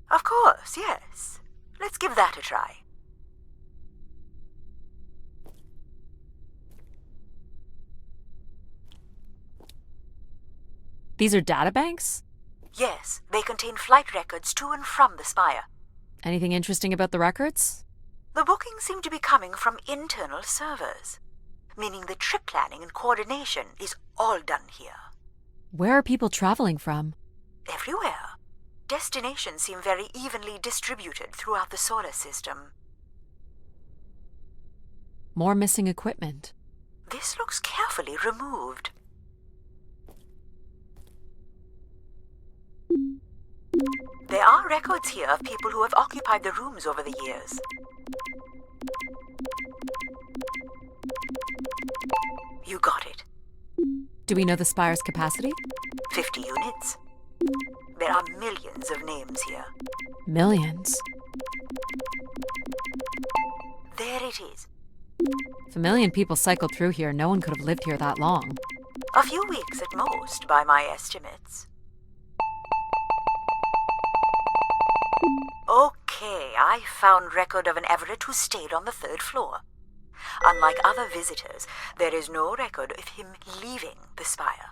Speaker 8: Of course, yes. Let's give that a try.
Speaker 1: These are databanks?
Speaker 8: Yes, they contain flight records to and from the spire.
Speaker 1: Anything interesting about the records?
Speaker 8: The bookings seem to be coming from internal servers, meaning the trip planning and coordination is all done here.
Speaker 1: Where are people traveling from?
Speaker 8: Everywhere. Destinations seem very evenly distributed throughout the solar system.
Speaker 1: More missing equipment.
Speaker 8: This looks carefully removed. There are records here of people who have occupied the rooms over the years. You got it.
Speaker 1: Do we know the spire's capacity?
Speaker 8: 50 units. There are millions of names here.
Speaker 1: Millions.
Speaker 8: There it is.
Speaker 1: If a million people cycled through here, no one could have lived here that long.
Speaker 8: A few weeks at most, by my estimates. Okay, I found record of an Everett who stayed on the 3rd floor. Unlike other visitors, there is no record of him leaving the spire.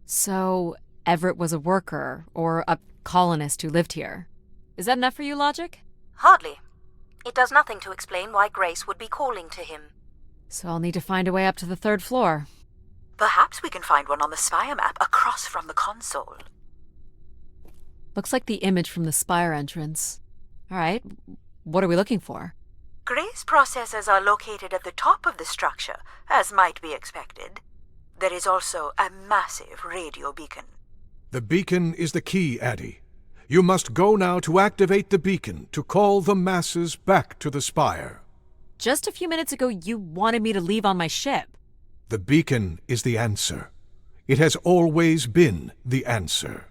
Speaker 1: So, Everett was a worker, or a colonist who lived here. Is that enough for you, Logic?
Speaker 3: Hardly. It does nothing to explain why Grace would be calling to him.
Speaker 1: So I'll need to find a way up to the 3rd floor.
Speaker 8: Perhaps we can find one on the spire map across from the console.
Speaker 1: Looks like the image from the spire entrance. Alright, what are we looking for?
Speaker 8: Grace processors are located at the top of the structure, as might be expected. There is also a massive radio beacon.
Speaker 4: The beacon is the key, Addie. You must go now to activate the beacon to call the masses back to the spire.
Speaker 1: Just a few minutes ago, you wanted me to leave on my ship.
Speaker 4: The beacon is the answer. It has always been the answer.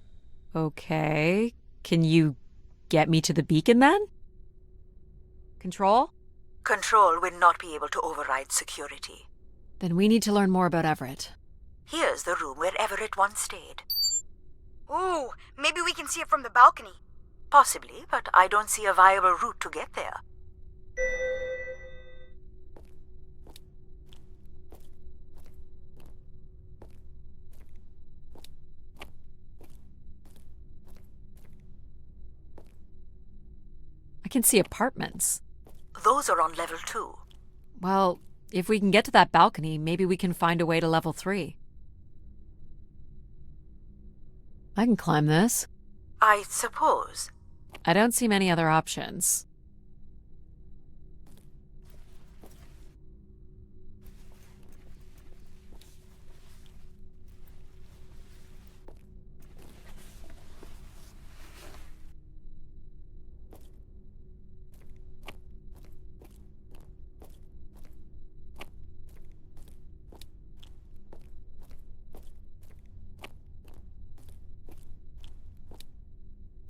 Speaker 1: Okay. Can you get me to the beacon then? Control?
Speaker 8: Control will not be able to override security.
Speaker 1: Then we need to learn more about Everett.
Speaker 8: Here's the room where Everett once stayed.
Speaker 7: Ooh, maybe we can see it from the balcony.
Speaker 8: Possibly, but I don't see a viable route to get there.
Speaker 1: I can see apartments.
Speaker 8: Those are on level 2.
Speaker 1: Well, if we can get to that balcony, maybe we can find a way to level 3. I can climb this.
Speaker 8: I suppose.
Speaker 1: I don't see many other options.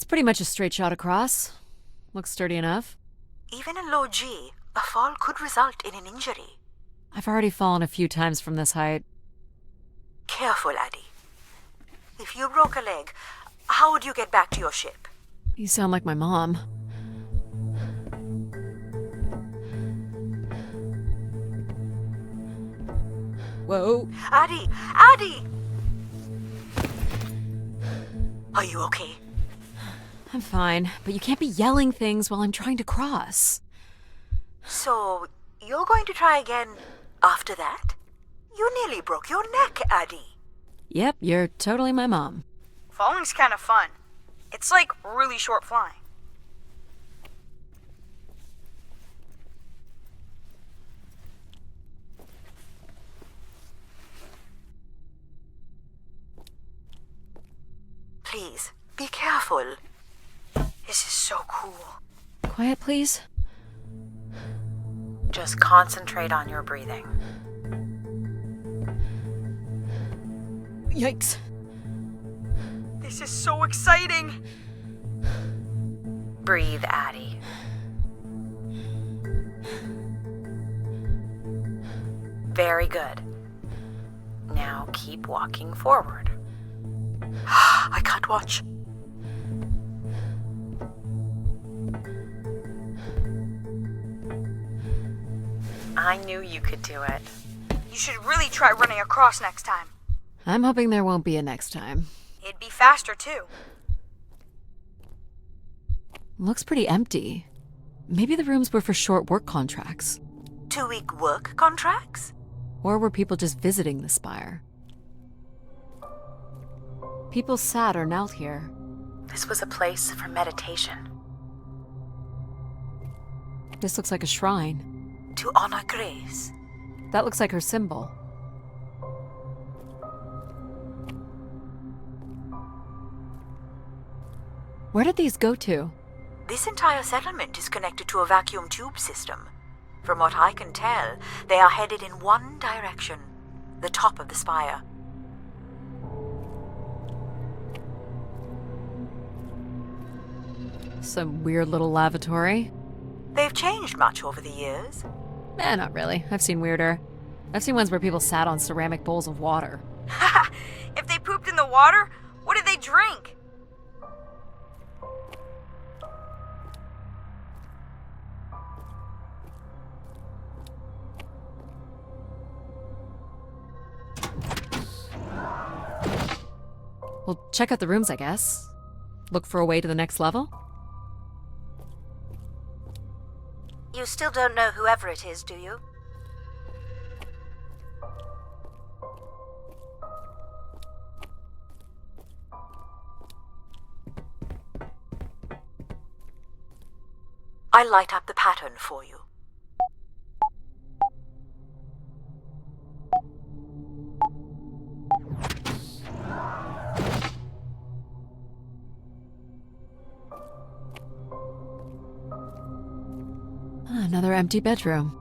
Speaker 1: Pretty much a straight shot across. Looks sturdy enough.
Speaker 8: Even in low G, a fall could result in an injury.
Speaker 1: I've already fallen a few times from this height.
Speaker 8: Careful, Addie. If you broke a leg, how would you get back to your ship?
Speaker 1: You sound like my mom. Whoa.
Speaker 8: Addie! Addie! Are you okay?
Speaker 1: I'm fine, but you can't be yelling things while I'm trying to cross.
Speaker 8: So, you're going to try again after that? You nearly broke your neck, Addie.
Speaker 1: Yep, you're totally my mom.
Speaker 7: Falling's kind of fun. It's like really short flying.
Speaker 8: Please, be careful.
Speaker 7: This is so cool.
Speaker 1: Quiet, please.
Speaker 6: Just concentrate on your breathing.
Speaker 1: Yikes.
Speaker 7: This is so exciting.
Speaker 6: Breathe, Addie. Very good. Now keep walking forward.
Speaker 8: I can't watch.
Speaker 6: I knew you could do it.
Speaker 7: You should really try running across next time.
Speaker 1: I'm hoping there won't be a next time.
Speaker 7: It'd be faster, too.
Speaker 1: Looks pretty empty. Maybe the rooms were for short work contracts.
Speaker 8: 2-week work contracts?
Speaker 1: Or were people just visiting the spire? People sat or knelt here.
Speaker 6: This was a place for meditation.
Speaker 1: This looks like a shrine.
Speaker 8: To honor Grace.
Speaker 1: That looks like her symbol. Where did these go to?
Speaker 8: This entire settlement is connected to a vacuum tube system. From what I can tell, they are headed in one direction, the top of the spire.
Speaker 1: Some weird little lavatory.
Speaker 8: They've changed much over the years.
Speaker 1: Not really. I've seen weirder. I've seen ones where people sat on ceramic bowls of water.
Speaker 7: If they pooped in the water, what did they drink?
Speaker 1: Well, check out the rooms, I guess. Look for a way to the next level?
Speaker 3: You still don't know whoever it is, do you?
Speaker 8: I'll light up the pattern for you.
Speaker 1: Another empty bedroom.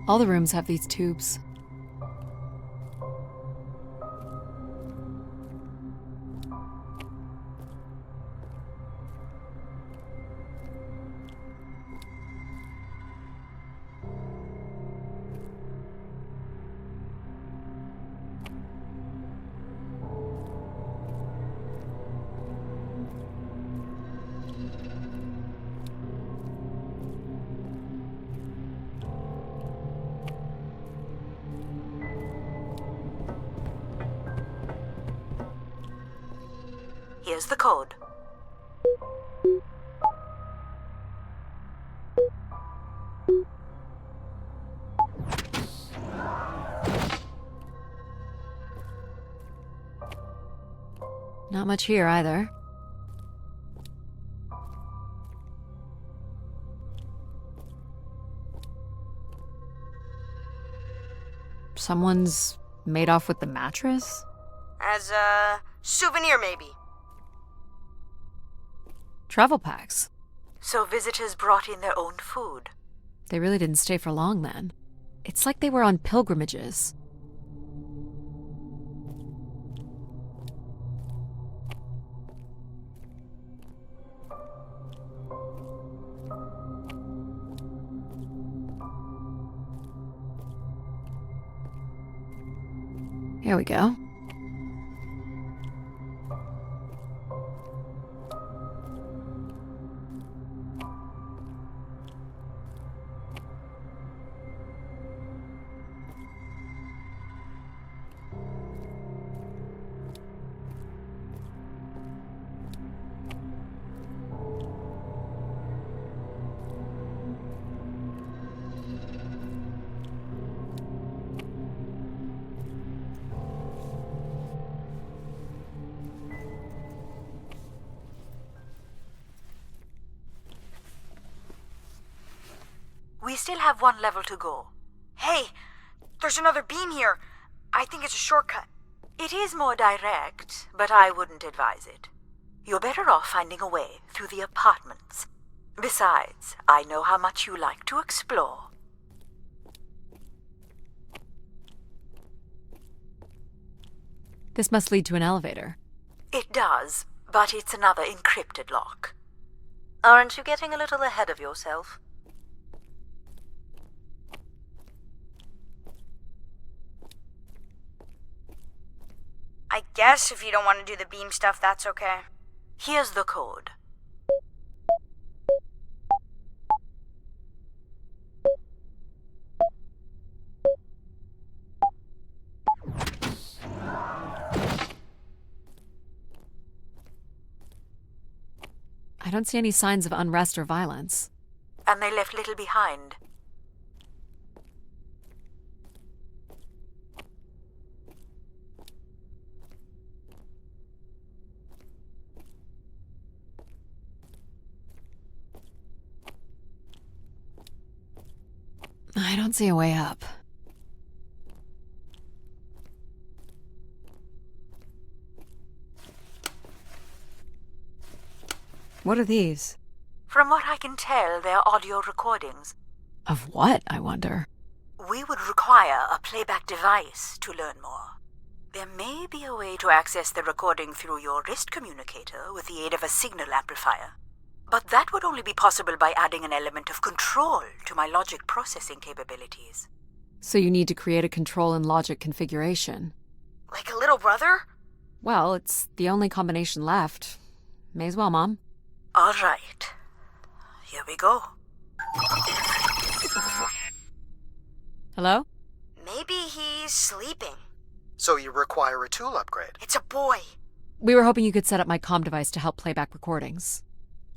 Speaker 1: All the rooms have these tubes.
Speaker 8: Here's the code.
Speaker 1: Not much here either. Someone's made off with the mattress?
Speaker 7: As a souvenir, maybe.
Speaker 1: Travel packs.
Speaker 8: So visitors brought in their own food.
Speaker 1: They really didn't stay for long then. It's like they were on pilgrimages. Here we go.
Speaker 8: We still have one level to go.
Speaker 7: Hey, there's another beam here. I think it's a shortcut.
Speaker 8: It is more direct, but I wouldn't advise it. You're better off finding a way through the apartments. Besides, I know how much you like to explore.
Speaker 1: This must lead to an elevator.
Speaker 8: It does, but it's another encrypted lock.
Speaker 3: Aren't you getting a little ahead of yourself?
Speaker 7: I guess if you don't want to do the beam stuff, that's okay.
Speaker 8: Here's the code.
Speaker 1: I don't see any signs of unrest or violence.
Speaker 8: And they left little behind.
Speaker 1: I don't see a way up. What are these?
Speaker 8: From what I can tell, they're audio recordings.
Speaker 1: Of what, I wonder?
Speaker 8: We would require a playback device to learn more. There may be a way to access the recording through your wrist communicator with the aid of a signal amplifier. But that would only be possible by adding an element of control to my logic processing capabilities.
Speaker 1: So you need to create a control and logic configuration.
Speaker 7: Like a little brother?
Speaker 1: Well, it's the only combination left. May as well, Mom.
Speaker 8: All right. Here we go.
Speaker 1: Hello?
Speaker 7: Maybe he's sleeping.
Speaker 2: So you require a tool upgrade.
Speaker 7: It's a boy.
Speaker 1: We were hoping you could set up my comm device to help playback recordings.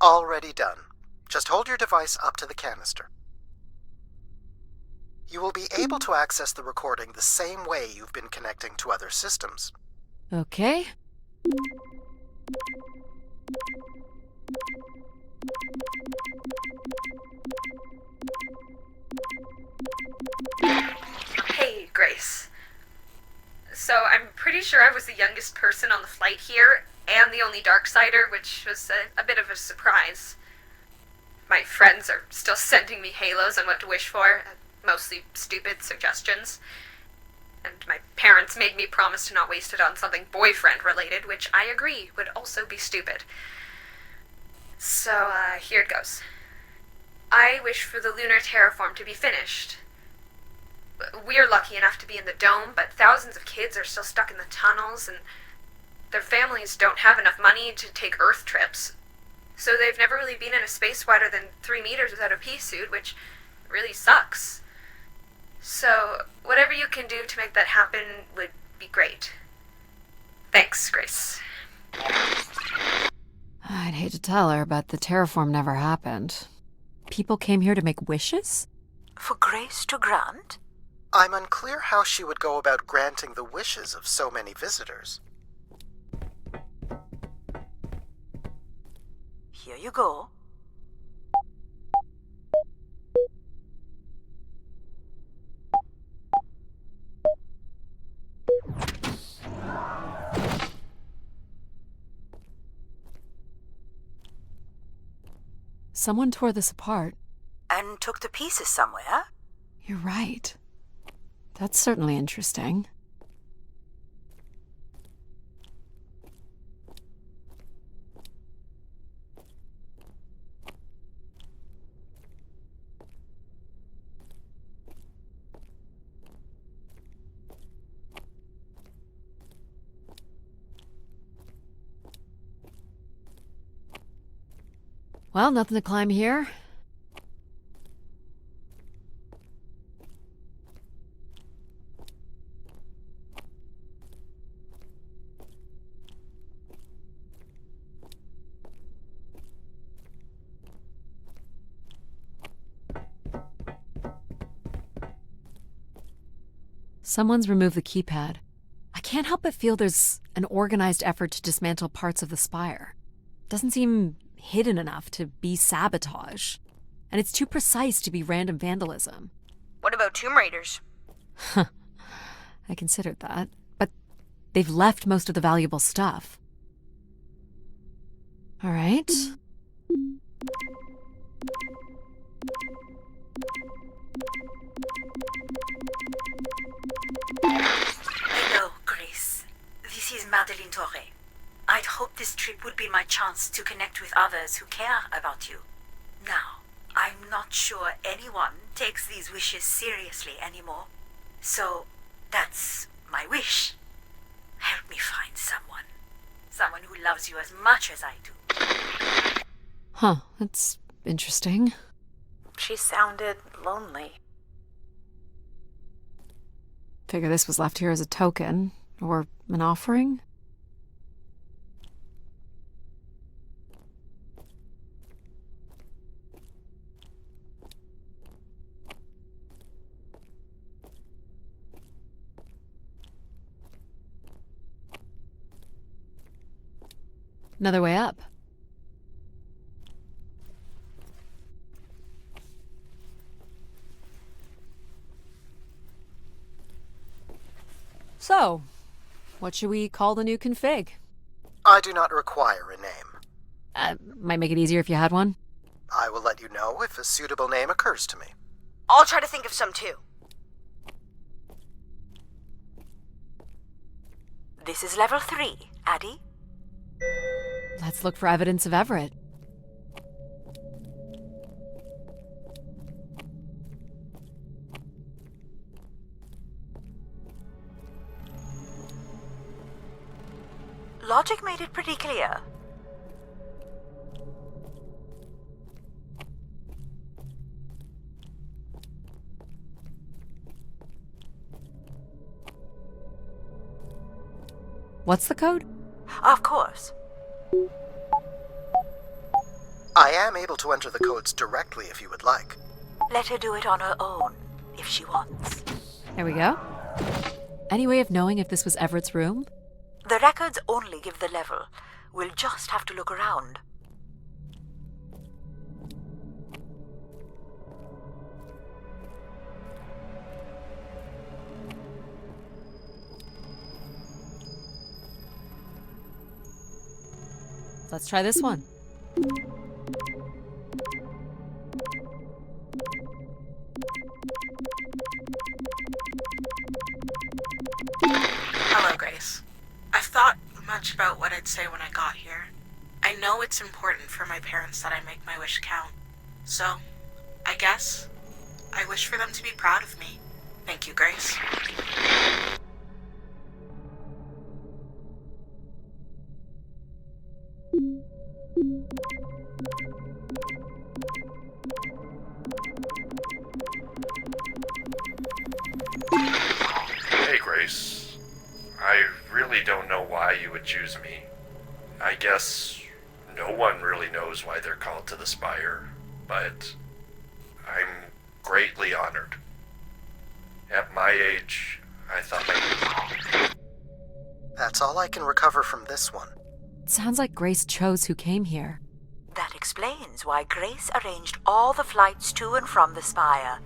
Speaker 2: Already done. Just hold your device up to the canister. You will be able to access the recording the same way you've been connecting to other systems.
Speaker 1: Okay.
Speaker 9: Hey, Grace. So I'm pretty sure I was the youngest person on the flight here, and the only Darksider, which was a bit of a surprise. My friends are still sending me halos on what to wish for, mostly stupid suggestions. And my parents made me promise to not waste it on something boyfriend-related, which I agree would also be stupid. So, here it goes. I wish for the lunar terraform to be finished. We're lucky enough to be in the dome, but thousands of kids are still stuck in the tunnels, and their families don't have enough money to take Earth trips. So they've never really been in a space wider than 3 meters without a pea suit, which really sucks. So, whatever you can do to make that happen would be great. Thanks, Grace.
Speaker 1: I'd hate to tell her, but the terraform never happened. People came here to make wishes?
Speaker 8: For Grace to grant?
Speaker 2: I'm unclear how she would go about granting the wishes of so many visitors.
Speaker 8: Here you go.
Speaker 1: Someone tore this apart.
Speaker 8: And took the pieces somewhere?
Speaker 1: You're right. That's certainly interesting. Well, nothing to climb here. Someone's removed the keypad. I can't help but feel there's an organized effort to dismantle parts of the spire. Doesn't seem hidden enough to be sabotage. And it's too precise to be random vandalism.
Speaker 7: What about Tomb Raiders?
Speaker 1: I considered that, but they've left most of the valuable stuff. All right.
Speaker 8: Hello, Grace. This is Madeline Torre. I'd hoped this trip would be my chance to connect with others who care about you. Now, I'm not sure anyone takes these wishes seriously anymore. So, that's my wish. Help me find someone. Someone who loves you as much as I do.
Speaker 1: Huh, that's interesting.
Speaker 6: She sounded lonely.
Speaker 1: Figure this was left here as a token, or an offering? Another way up. So, what should we call the new config?
Speaker 2: I do not require a name.
Speaker 1: Might make it easier if you had one.
Speaker 2: I will let you know if a suitable name occurs to me.
Speaker 7: I'll try to think of some too.
Speaker 8: This is level 3, Addie.
Speaker 1: Let's look for evidence of Everett.
Speaker 8: Logic made it pretty clear.
Speaker 1: What's the code?
Speaker 8: Of course.
Speaker 2: I am able to enter the codes directly if you would like.
Speaker 8: Let her do it on her own, if she wants.
Speaker 1: There we go. Any way of knowing if this was Everett's room?
Speaker 8: The records only give the level. We'll just have to look around.
Speaker 1: Let's try this one.
Speaker 6: Hello, Grace. I've thought much about what I'd say when I got here. I know it's important for my parents that I make my wish count. So, I guess I wish for them to be proud of me. Thank you, Grace.
Speaker 10: Hey, Grace. I really don't know why you would choose me. I guess no one really knows why they're called to the Spire, but I'm greatly honored. At my age, I thought
Speaker 2: That's all I can recover from this one.
Speaker 1: It sounds like Grace chose who came here.
Speaker 8: That explains why Grace arranged all the flights to and from the Spire.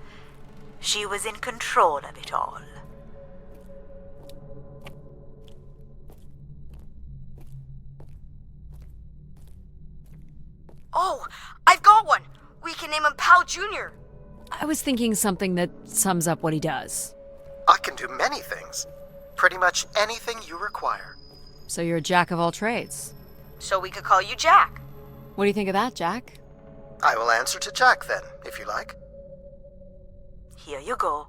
Speaker 8: She was in control of it all.
Speaker 7: Oh, I've got one! We can name him Pal Jr.
Speaker 1: I was thinking something that sums up what he does.
Speaker 2: I can do many things. Pretty much anything you require.
Speaker 1: So you're a jack of all trades.
Speaker 7: So we could call you Jack.
Speaker 1: What do you think of that, Jack?
Speaker 2: I will answer to Jack then, if you like.
Speaker 8: Here you go.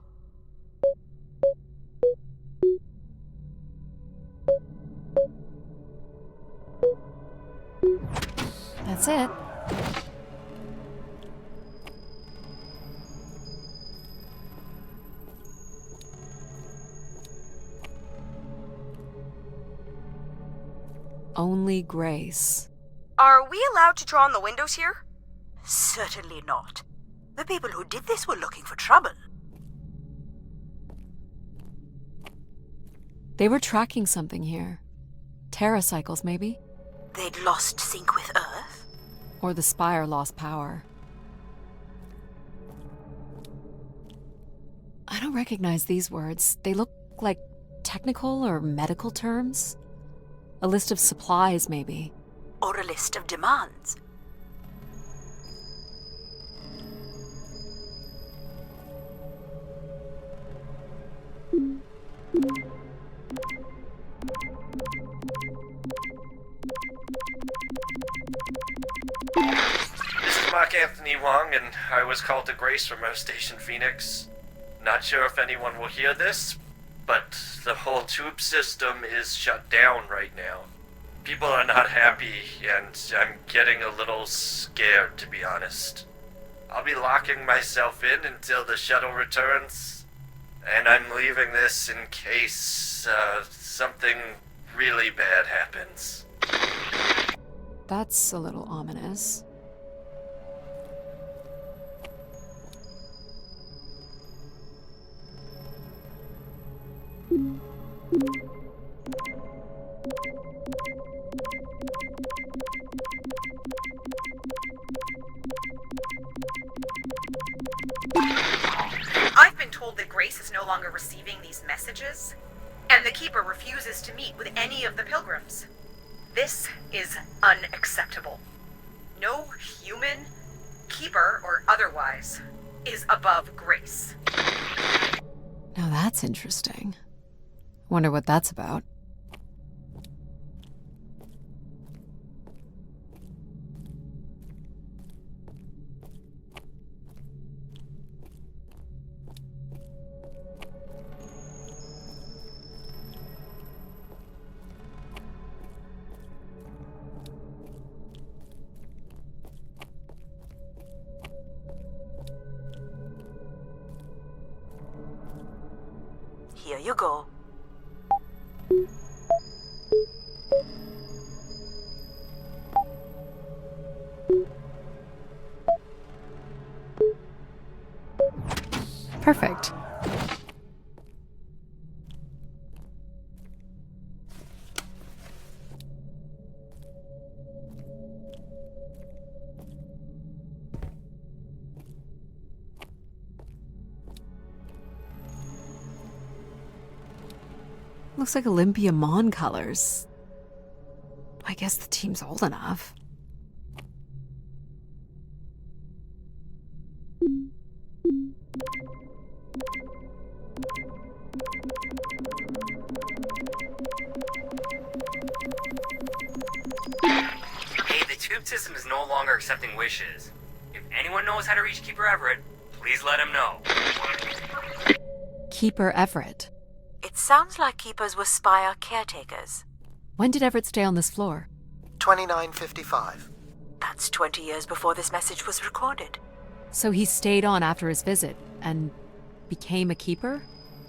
Speaker 1: That's it. Only Grace.
Speaker 7: Are we allowed to draw on the windows here?
Speaker 8: Certainly not. The people who did this were looking for trouble.
Speaker 1: They were tracking something here. Terracycles, maybe?
Speaker 8: They'd lost sync with Earth?
Speaker 1: Or the Spire lost power. I don't recognize these words. They look like technical or medical terms. A list of supplies, maybe.
Speaker 8: Or a list of demands.
Speaker 10: This is Mark Anthony Wong, and I was called to Grace from our station Phoenix. Not sure if anyone will hear this, but the whole tube system is shut down right now. People are not happy, and I'm getting a little scared, to be honest. I'll be locking myself in until the shuttle returns, and I'm leaving this in case something really bad happens.
Speaker 1: That's a little ominous.
Speaker 6: I've been told that Grace is no longer receiving these messages, and the Keeper refuses to meet with any of the pilgrims. This is unacceptable. No human, Keeper or otherwise, is above Grace.
Speaker 1: Now that's interesting. Wonder what that's about.
Speaker 8: Here you go.
Speaker 1: Perfect. Looks like Olympia Mon colors. I guess the team's old enough.
Speaker 11: Hey, the tube system is no longer accepting wishes. If anyone knows how to reach Keeper Everett, please let him know.
Speaker 1: Keeper Everett.
Speaker 8: It sounds like Keepers were Spire caretakers.
Speaker 1: When did Everett stay on this floor?
Speaker 2: 2955.
Speaker 8: That's 20 years before this message was recorded.
Speaker 1: So he stayed on after his visit and became a keeper?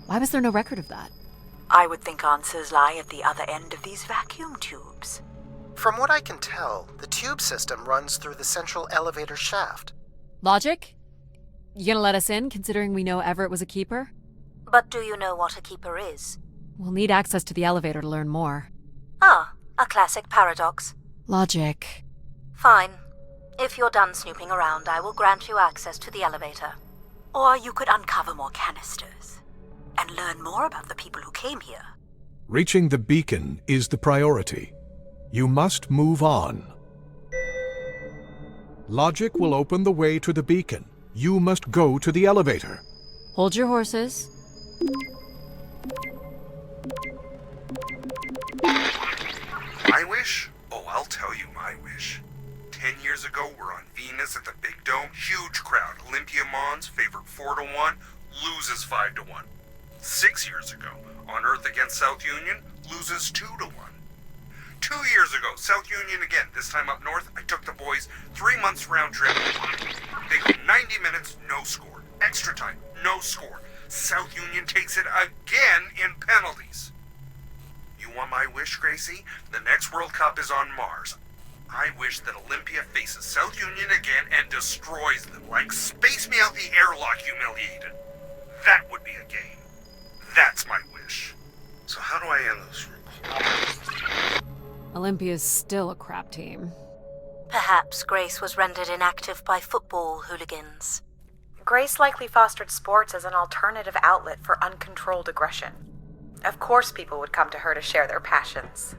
Speaker 1: Why was there no record of that?
Speaker 8: I would think answers lie at the other end of these vacuum tubes.
Speaker 2: From what I can tell, the tube system runs through the central elevator shaft.
Speaker 1: Logic? You gonna let us in, considering we know Everett was a keeper?
Speaker 3: But do you know what a keeper is?
Speaker 1: We'll need access to the elevator to learn more.
Speaker 3: Ah, a classic paradox.
Speaker 1: Logic.
Speaker 3: Fine. If you're done snooping around, I will grant you access to the elevator.
Speaker 8: Or you could uncover more canisters and learn more about the people who came here.
Speaker 4: Reaching the beacon is the priority. You must move on. Logic will open the way to the beacon. You must go to the elevator.
Speaker 1: Hold your horses.
Speaker 12: My wish? Oh, I'll tell you my wish. 10 years ago, we're on Venus at the Big Dome. Huge crowd. Olympia Mons favored 4-1, loses 5-1. 6 years ago, on Earth against South Union, loses 2-1. 2 years ago, South Union again, this time up north, I took the boys 3 months round trip. They go 90 minutes, no score. Extra time, no score. South Union takes it again in penalties. You want my wish, Gracie? The next World Cup is on Mars. I wish that Olympia faces South Union again and destroys them, like Space Me Out the Airlock humiliated. That would be a game. That's my wish. So how do I end this recording?
Speaker 1: Olympia's still a crap team.
Speaker 3: Perhaps Grace was rendered inactive by football hooligans.
Speaker 6: Grace likely fostered sports as an alternative outlet for uncontrolled aggression. Of course people would come to her to share their passions.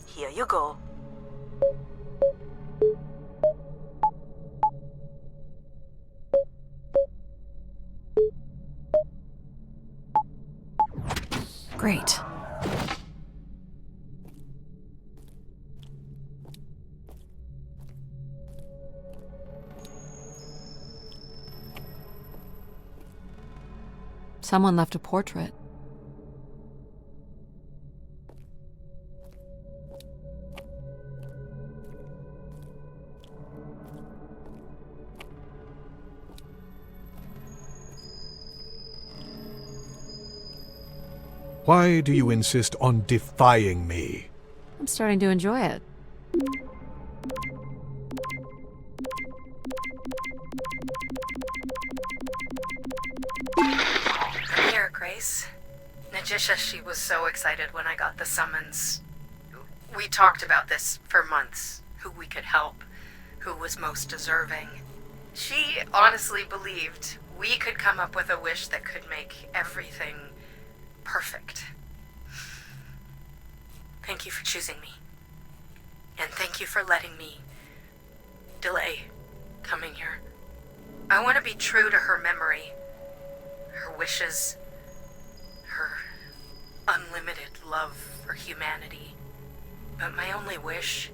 Speaker 8: Here you go.
Speaker 1: Great. Someone left a portrait.
Speaker 4: Why do you insist on defying me?
Speaker 1: I'm starting to enjoy it.
Speaker 6: I'm here, Grace. Najisha, she was so excited when I got the summons. We talked about this for months, who we could help, who was most deserving. She honestly believed we could come up with a wish that could make everything perfect. Thank you for choosing me. And thank you for letting me delay coming here. I want to be true to her memory, her wishes, her unlimited love for humanity. But my only wish,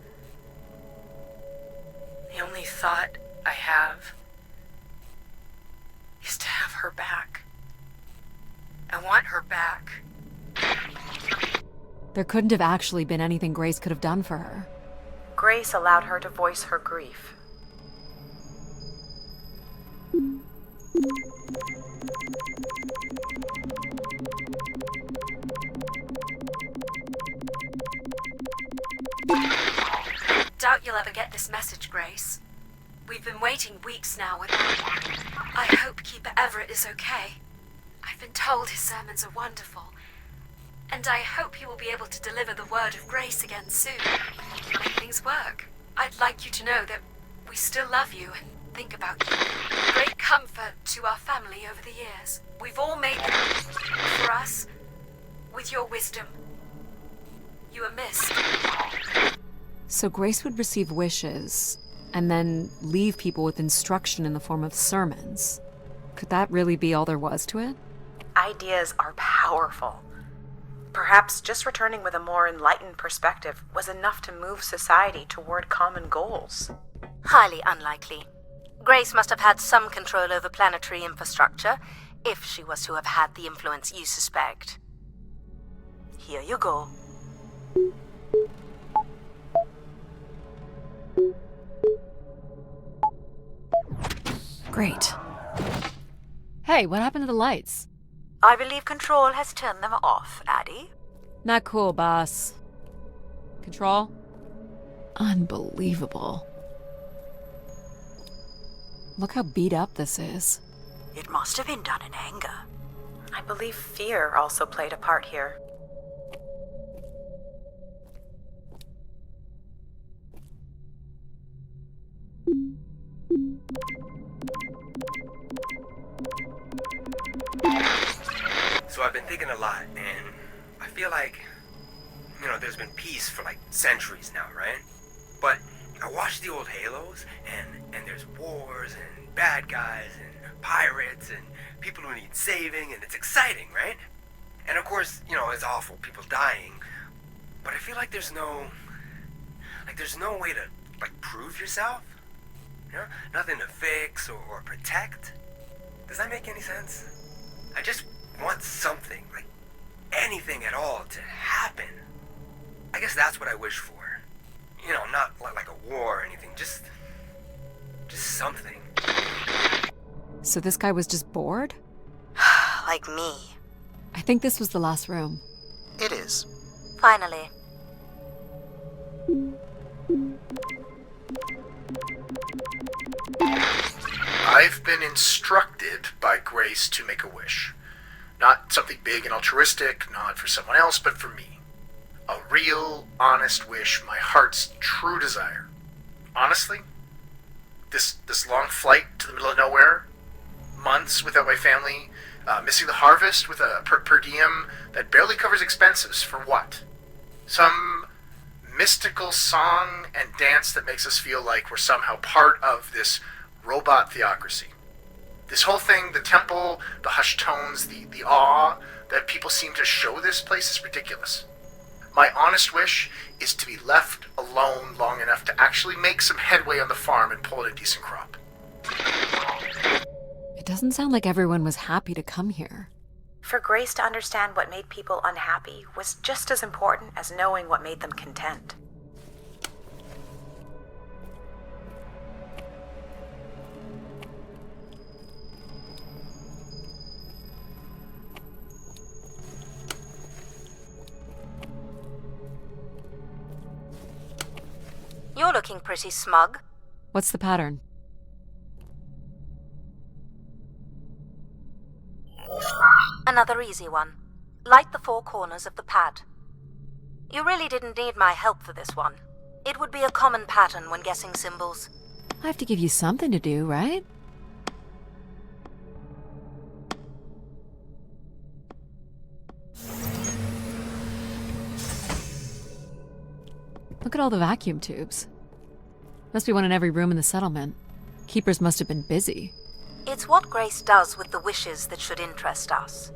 Speaker 6: the only thought I have, is to have her back. I want her back.
Speaker 1: There couldn't have actually been anything Grace could have done for her.
Speaker 6: Grace allowed her to voice her grief.
Speaker 13: Doubt you'll ever get this message, Grace. We've been waiting weeks now. I hope Keeper Everett is okay. I've been told his sermons are wonderful, and I hope he will be able to deliver the word of grace again soon. Make things work. I'd like you to know that we still love you and think about you. Great comfort to our family over the years. We've all made them. For us, with your wisdom, you are missed.
Speaker 1: So Grace would receive wishes, and then leave people with instruction in the form of sermons. Could that really be all there was to it?
Speaker 6: Ideas are powerful. Perhaps just returning with a more enlightened perspective was enough to move society toward common goals.
Speaker 3: Highly unlikely. Grace must have had some control over planetary infrastructure, if she was to have had the influence you suspect.
Speaker 8: Here you go.
Speaker 1: Great. Hey, what happened to the lights?
Speaker 8: I believe Control has turned them off, Addie.
Speaker 1: Not cool, boss. Control? Unbelievable. Look how beat up this is.
Speaker 8: It must have been done in anger.
Speaker 6: I believe fear also played a part here.
Speaker 14: So I've been thinking a lot, and I feel like, there's been peace for like centuries now, right? But I watch the old Halos, and there's wars, and bad guys, and pirates, and people who need saving, and it's exciting, right? And of course, it's awful, people dying, but I feel like there's no way to, prove yourself, Nothing to fix or protect. Does that make any sense? I just want something, anything at all to happen. I guess that's what I wish for. Not like a war or anything, just something.
Speaker 1: So this guy was just bored?
Speaker 6: Like me.
Speaker 1: I think this was the last room.
Speaker 2: It is.
Speaker 3: Finally.
Speaker 15: I've been instructed by Grace to make a wish. Not something big and altruistic, not for someone else, but for me. A real, honest wish, my heart's true desire. Honestly, this long flight to the middle of nowhere, months without my family, missing the harvest with a per diem that barely covers expenses, for what? Some mystical song and dance that makes us feel like we're somehow part of this robot theocracy. This whole thing, the temple, the hushed tones, the awe that people seem to show this place is ridiculous. My honest wish is to be left alone long enough to actually make some headway on the farm and pull in a decent crop.
Speaker 1: It doesn't sound like everyone was happy to come here.
Speaker 6: For Grace to understand what made people unhappy was just as important as knowing what made them content.
Speaker 3: You're looking pretty smug.
Speaker 1: What's the pattern?
Speaker 3: Another easy one. Light the 4 corners of the pad. You really didn't need my help for this one. It would be a common pattern when guessing symbols.
Speaker 1: I have to give you something to do, right? Look at all the vacuum tubes. Must be one in every room in the settlement. Keepers must have been busy.
Speaker 3: It's what Grace does with the wishes that should interest us.